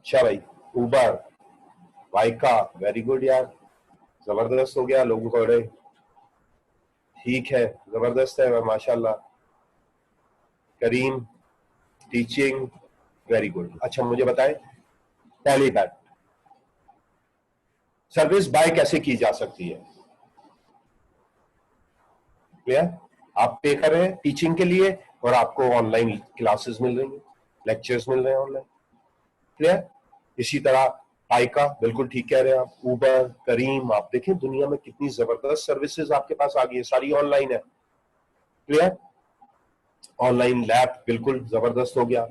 अच्छा भाई, उबर, वाइका, वेरी गुड यार, जबरदस्त हो गया, लोगों को अरे ठीक है, जबरदस्त है माशाल्लाह। करीम, टीचिंग, वेरी गुड। अच्छा मुझे बताएं, पहली बात, सर्विस बाय कैसे की जा सकती है? क्लियर? आप पे कर रहे हैं टीचिंग के लिए और आपको ऑनलाइन क्लासेस मिल रही हैं, लेक्चर्स मिल रहे हैं ऑनलाइन। क्लियर? इसी तरह आइका, बिल्कुल ठीक कह रहे हैं आप, उबर, करीम, आप देखें दुनिया में कितनी जबरदस्त सर्विसेज आपके पास आ गई है, सारी ऑनलाइन है। क्लियर? ऑनलाइन लैब बिल्कुल जबरदस्त हो गया,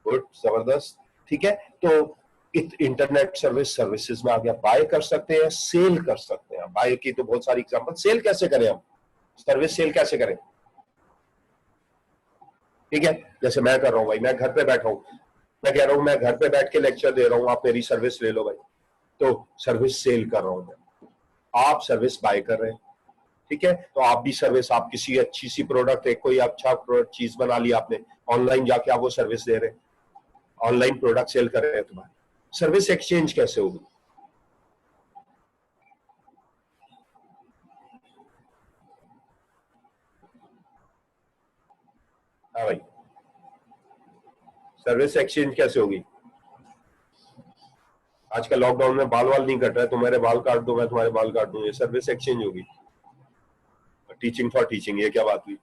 गुड, जबरदस्त, ठीक है। तो इंटरनेट सर्विसेज में आ गया, बाय कर सकते हैं, सेल कर सकते हैं। बाय की तो बहुत सारी एग्जांपल, सेल कैसे करें हम, सर्विस सेल कैसे करें? ठीक है, जैसे मैं कर रहा हूं भाई, मैं घर पे बैठा हूं, मैं कह रहा हूं मैं घर पे बैठ के लेक्चर दे रहा हूं, आप मेरी सर्विस ले लो भाई, तो सर्विस सेल कर रहा हूं मैं, आप सर्विस बाय कर रहे हैं। ठीक है, तो आप भी सर्विस, आप किसी अच्छी सी प्रोडक्ट है, कोई अच्छा चीज बना लिया आपने, ऑनलाइन जाके आप वो सर्विस दे रहे हैं, ऑनलाइन प्रोडक्ट सेल कर रहे हैं तुम्हारे। सर्विस एक्सचेंज कैसे होगी? हाँ भाई, सर्विस एक्सचेंज कैसे होगी? आजकल लॉकडाउन में बाल वाल नहीं कट रहा है, तुम्हारे बाल काट दो, मैं तुम्हारे बाल काट दूं, ये सर्विस एक्सचेंज होगी। टीचिंग फॉर टीचिंग, ये क्या बात हुई?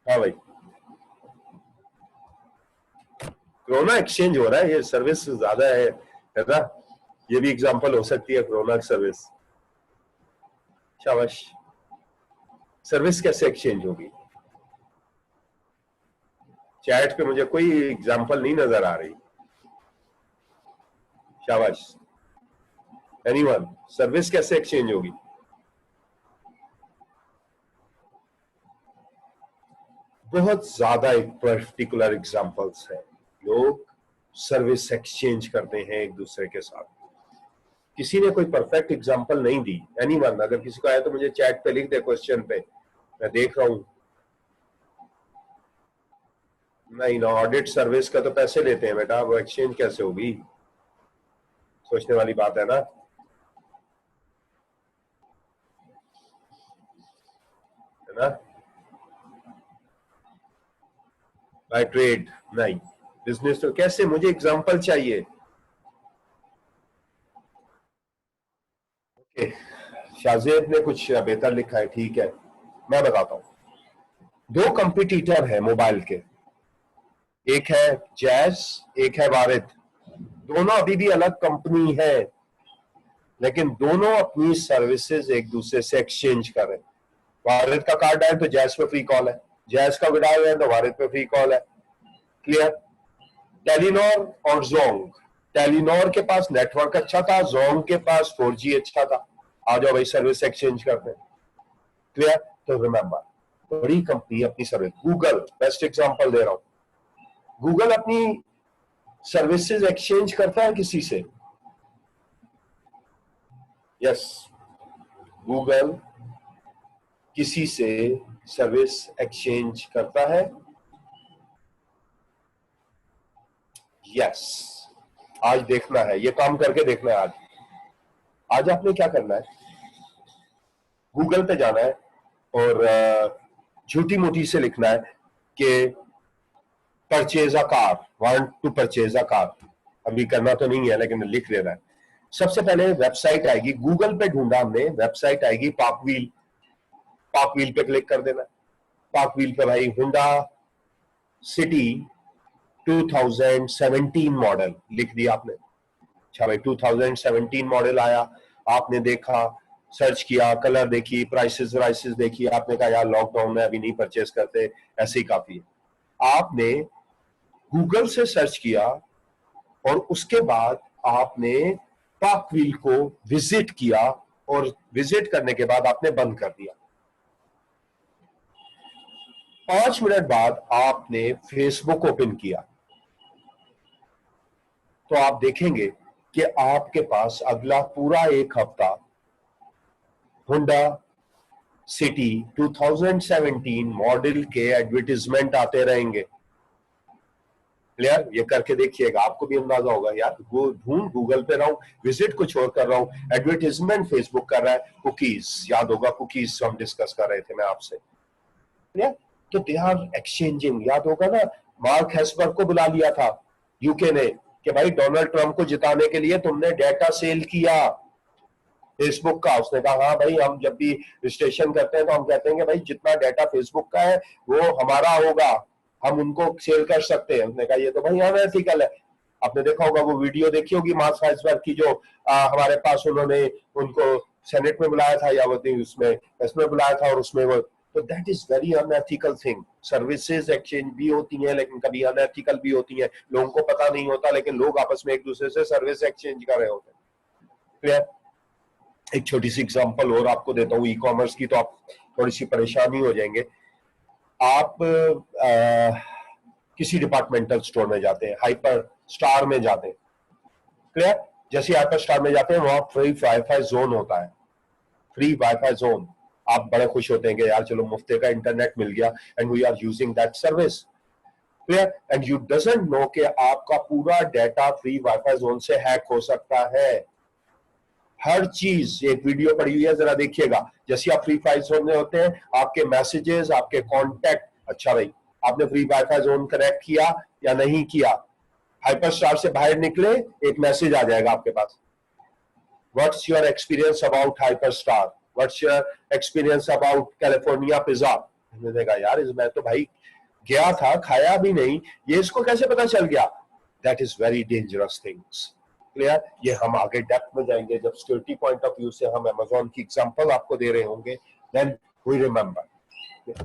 हाँ भाई, कोरोना एक्सचेंज हो रहा है, ये सर्विस ज्यादा है ना, ये भी एग्जांपल हो सकती है कोरोना सर्विस। शाबाश, सर्विस कैसे एक्सचेंज होगी? चैट पे मुझे कोई एग्जांपल नहीं नजर आ रही। शाबाश, एनीवन, सर्विस कैसे एक्सचेंज होगी? बहुत ज्यादा एक पर्टिकुलर एग्जांपल्स है, लोग सर्विस एक्सचेंज करते हैं एक दूसरे के साथ। किसी ने कोई परफेक्ट एग्जांपल नहीं दी। एनीवन, अगर किसी को आया तो मुझे चैट पे लिख दे क्वेश्चन पे, मैं देख रहा हूं। नहीं ना, ऑडिट सर्विस का तो पैसे लेते हैं बेटा, वो एक्सचेंज कैसे होगी? सोचने वाली बात है ना। है ना? बाय ट्रेड नहीं, बिजनेस तो कैसे? मुझे एग्जांपल चाहिए। ओके, शाहजेब ने कुछ बेहतर लिखा है, ठीक है, मैं बताता हूं। दो कंपटीटर है मोबाइल के, एक है जैज, एक है वारिद। दोनों अभी भी अलग कंपनी है, लेकिन दोनों अपनी सर्विसेज एक दूसरे से एक्सचेंज कर रहे हैं। वारिद का कार्ड है तो जैज पे फ्री कॉल है, जैज का विड्रॉल है तो वारिद पे फ्री कॉल है। क्लियर? टेलीनॉर और जोंग, टेलीनॉर के पास नेटवर्क अच्छा था, जोंग के पास 4G अच्छा था। आ जाओ भाई, सर्विस एक्सचेंज करते हैं। क्लियर? तो रिमेंबर, बड़ी कंपनी अपनी सर्विस, गूगल बेस्ट एग्जांपल दे रहा हूं। गूगल अपनी सर्विसेज एक्सचेंज करता है किसी से? यस, गूगल किसी से सर्विस एक्सचेंज करता है। यस, आज देखना है, ये काम करके देखना है। आज आपने क्या करना है, गूगल पे जाना है और झूठी मोटी से लिखना है कि purchase a car, want to purchase a car. अभी करना तो नहीं है लेकिन लिख देना है। सबसे पहले वेबसाइट आएगी, गूगल पे ढूंढा हमने, वेबसाइट आएगी पार्कव्हील, पार्कव्हील पे क्लिक कर देना। पार्कव्हील पे भाई हुंडा सिटी 2017 मॉडल लिख दिया आपने। अच्छा भाई, 2017 मॉडल आया, आपने देखा, सर्च किया, कलर देखी, प्राइसेस वाइसेस देखी, आपने कहा यार लॉकडाउन में अभी नहीं परचेस करते, ऐसे ही काफी है। आपने गूगल से सर्च किया और उसके बाद आपने पार्कव्हील को विजिट किया और विजिट करने के बाद आपने बंद कर दिया। 5 मिनट बाद आपने फेसबुक ओपन किया तो आप देखेंगे कि आपके पास अगला पूरा एक हफ्ता हुंडा सिटी 2017 मॉडल के एडवर्टीजमेंट आते रहेंगे। क्लियर? ये करके देखिएगा, आपको भी अंदाजा होगा यार, वो ढूंढ गूगल पे रहा हूं, विजिट कुछ और कर रहा हूं, एडवर्टीजमेंट फेसबुक कर रहा है। कुकीज, याद होगा कुकीज हम डिस्कस कर रहे थे मैं आपसे। क्लियर? तो दे आर एक्सचेंजिंग, याद होगा ना, मार्क हेसबर्ग को बुला लिया था यूके ने कि भाई डोनाल्ड ट्रंप को जिताने के लिए तुमने डेटा सेल किया फेसबुक का। उसने कहा हाँ भाई, हम जब भी रजिस्ट्रेशन करते हैं तो हम कहते हैं कि भाई जितना डाटा फेसबुक का है वो हमारा होगा, हम उनको सेल कर सकते हैं। उसने कहा ये तो भाई अनएथिकल है। आपने देखा होगा वो वीडियो देखी होगी मार्क हेसबर्ग की, जो हमारे पास उन्होंने उनको सेनेट में बुलाया था या वो उसमें इसमें बुलाया था, और उसमें वो, तो that is very unethical thing. Services exchange भी होती हैं लेकिन कभी अनएथिकल भी होती हैं, लोगों को पता नहीं होता, लेकिन लोग आपस में एक दूसरे से सर्विस एक्सचेंज कर रहे होते हैं। क्लियर? एक छोटी सी एग्जांपल और आपको देता हूँ ई कॉमर्स की, तो आप थोड़ी सी परेशानी हो जाएंगे। आप किसी डिपार्टमेंटल स्टोर में जाते हैं, हाइपर स्टार में जाते हैं। क्लियर? जैसे हाइपर स्टार में जाते हैं वहां फ्री वाईफाई जोन होता है, फ्री वाईफाई जोन। आप बड़े खुश होते हैं कि यार चलो मुफ्ते का इंटरनेट मिल गया and we are using that service. Clear? And you doesn't know कि आपका पूरा डाटा फ्री वाईफाई जोन से हैक हो सकता है। हर चीज, एक वीडियो पड़ी हुई है जरा देखिएगा, जैसे आप फ्री वाईफाई जोन में होते हैं आपके मैसेजेस, आपके कॉन्टेक्ट, अच्छा भाई आपने फ्री वाईफाई जोन कनेक्ट किया या नहीं किया, हाइपर स्टार से बाहर निकले एक मैसेज आ जाएगा आपके पास, what's your experience about hyper star, what's your experience about California pizza. मैंने देखा यार मैं तो भाई गया था, खाया भी नहीं, ये इसको कैसे पता चल गया? That is very dangerous things. Clear? ये हम आगे डेप्थ में जाएंगे जब सिक्योरिटी पॉइंट ऑफ व्यू से हम अमेज़न की एग्जांपल आपको दे रहे होंगे, देन वी रिमेंबर।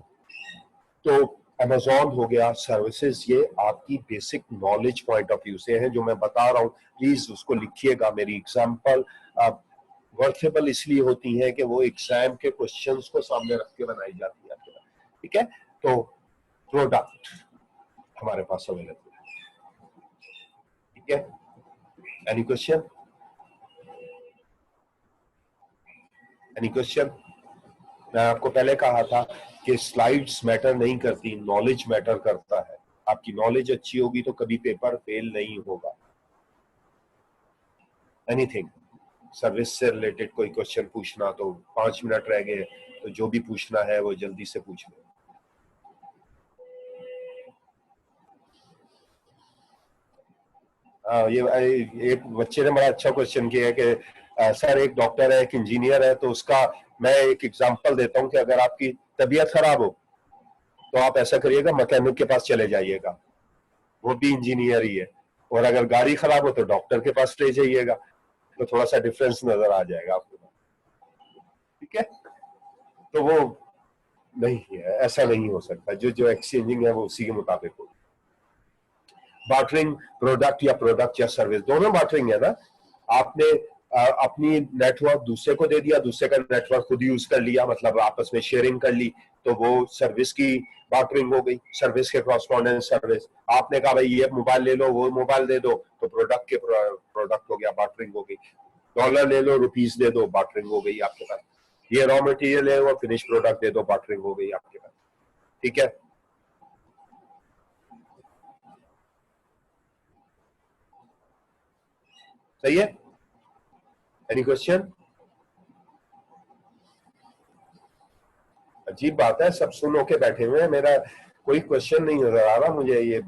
तो अमेज़न हो गया, सर्विसेज, ये आपकी basic knowledge point of view से है जो मैं बता रहा हूँ, प्लीज उसको लिखिएगा। मेरी एग्जांपल वर्थेबल इसलिए होती है कि वो एग्जाम के क्वेश्चंस को सामने रख के बनाई जाती है। ठीक है? तो प्रोडक्ट हमारे पास अवेलेबल है। ठीक है, एनी क्वेश्चन? Any question? मैं आपको पहले कहा था कि स्लाइड्स मैटर नहीं करती, नॉलेज मैटर करता है। आपकी नॉलेज अच्छी होगी तो कभी पेपर फेल नहीं होगा। एनीथिंग सर्विस से रिलेटेड कोई क्वेश्चन पूछना, तो 5 मिनट रह गए, तो जो भी पूछना है वो जल्दी से पूछ लो। ये एक बच्चे ने बड़ा अच्छा क्वेश्चन किया है कि सर एक डॉक्टर है, एक इंजीनियर है, तो उसका मैं एक एग्जांपल देता हूं कि अगर आपकी तबीयत खराब हो तो आप ऐसा करिएगा, मैकेनिक के पास चले जाइएगा, वो भी इंजीनियर ही है, और अगर गाड़ी खराब हो तो डॉक्टर के पास ले जाइएगा, तो थोड़ा सा डिफरेंस नजर आ जाएगा आपको। ठीक है, तो वो नहीं है, ऐसा नहीं हो सकता। जो एक्सचेंजिंग है वो उसी के मुताबिक हो। बार्टरिंग प्रोडक्ट या प्रोडक्ट या सर्विस, दोनों बार्टरिंग है ना। आपने अपनी नेटवर्क दूसरे को दे दिया, दूसरे का नेटवर्क खुद यूज कर लिया, मतलब आपस में शेयरिंग कर ली, तो वो सर्विस की बार्टरिंग हो गई, सर्विस के कॉरस्पॉन्डेंस सर्विस। आपने कहा भाई ये मोबाइल ले लो, वो मोबाइल दे दो, तो प्रोडक्ट के प्रोडक्ट हो गया, बार्टरिंग हो गई। डॉलर ले लो, रुपीस दे दो, बार्टरिंग हो गई आपके पास। ये रॉ मटेरियल है, वो फिनिश प्रोडक्ट दे दो, बार्टरिंग हो गई आपके पास। ठीक है, सही है? Any question? अजीब बात है, सब सुन होके बैठे हुए हैं, मेरा कोई क्वेश्चन नहीं नजर आ रहा मुझे। ये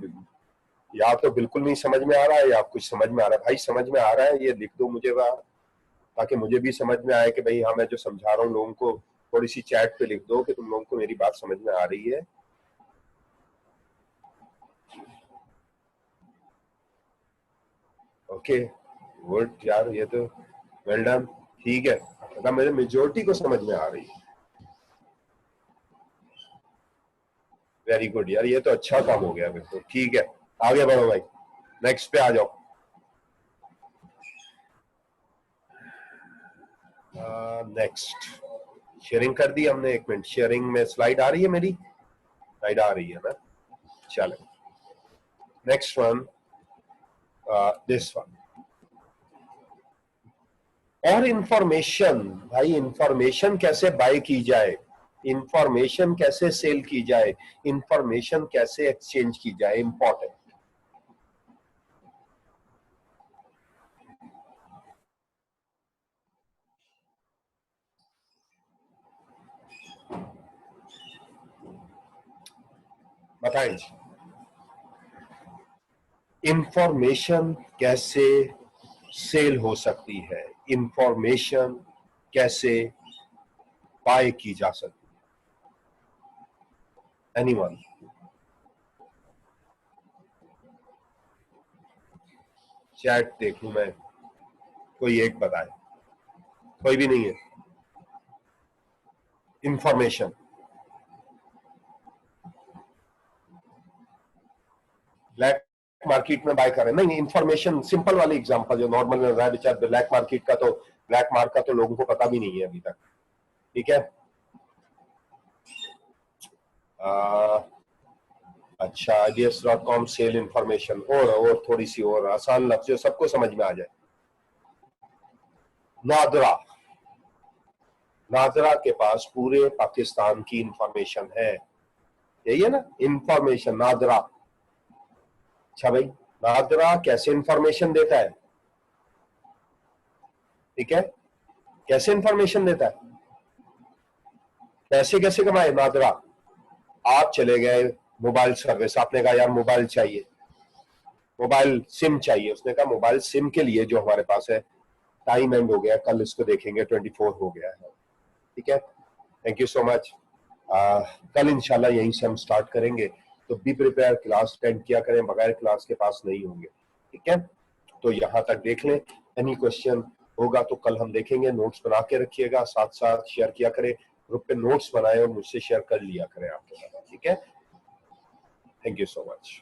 या तो बिल्कुल नहीं समझ में आ रहा है या कुछ समझ में आ रहा है। भाई समझ में आ रहा है ये लिख दो मुझे वहां, ताकि मुझे भी समझ में आए कि भाई हाँ मैं जो समझा रहा हूँ लोगों को, थोड़ी सी चैट पे लिख दो कि तुम लोगों को मेरी बात समझ में आ रही है। ओके गुड यार, ये तो वेल डन, ठीक है, मतलब मेरे मेजोरिटी को समझ में आ रही है। वेरी गुड यार, ये तो अच्छा काम हो गया बिल्कुल। ठीक है, आगे बढ़ो भाई, नेक्स्ट पे आ जाओ। नेक्स्ट शेयरिंग कर दी हमने, 1 मिनट, शेयरिंग में स्लाइड आ रही है मेरी? स्लाइड आ रही है ना? चलो नेक्स्ट वन, दिस वन। और इंफॉर्मेशन, भाई इंफॉर्मेशन कैसे बाय की जाए, इंफॉर्मेशन कैसे सेल की जाए, इंफॉर्मेशन कैसे एक्सचेंज की जाए, इंपॉर्टेंट। बताएं जी, इंफॉर्मेशन कैसे सेल हो सकती है, इंफॉर्मेशन कैसे बाय की जा सकती है? एनीवन? चैट देखूं मैं, कोई एक बताए। कोई भी नहीं है। इंफॉर्मेशन ब्लैक मार्केट में बाय करें? नहीं, इंफॉर्मेशन सिंपल वाली एग्जांपल जो नॉर्मल में रहा है बेचार, ब्लैक मार्केट का तो, ब्लैक मार्क का तो लोगों को पता भी नहीं है अभी तक। ठीक है, अच्छा, ideas.com सेल इंफॉर्मेशन, और थोड़ी सी और आसान लफ्ज जो सबको समझ में आ जाए। नादरा, नादरा के पास पूरे पाकिस्तान की इंफॉर्मेशन है, यही है ना इंफॉर्मेशन, नादरा। अच्छा भाई, नादरा कैसे इंफॉर्मेशन देता है? ठीक है, कैसे इंफॉर्मेशन देता है, पैसे कैसे कमाए नादरा? आप चले गए मोबाइल सर्विस, आपने कहा यार मोबाइल चाहिए, मोबाइल सिम चाहिए, उसने कहा मोबाइल सिम के लिए जो हमारे पास है टाइम एंड हो गया, कल इसको देखेंगे, 24 हो गया है। ठीक है, थैंक यू सो मच। कल इंशाल्लाह यहीं से हम स्टार्ट करेंगे, तो बी प्रिपेयर, क्लास अटेंड किया करें, बगैर क्लास के पास नहीं होंगे। ठीक है, तो यहाँ तक देख लें, एनी क्वेश्चन होगा तो कल हम देखेंगे। नोट्स बना के रखिएगा, साथ साथ शेयर किया करें, ग्रुप पे नोट्स बनाए और मुझसे शेयर कर लिया करें आपके साथ। ठीक है, थैंक यू सो मच।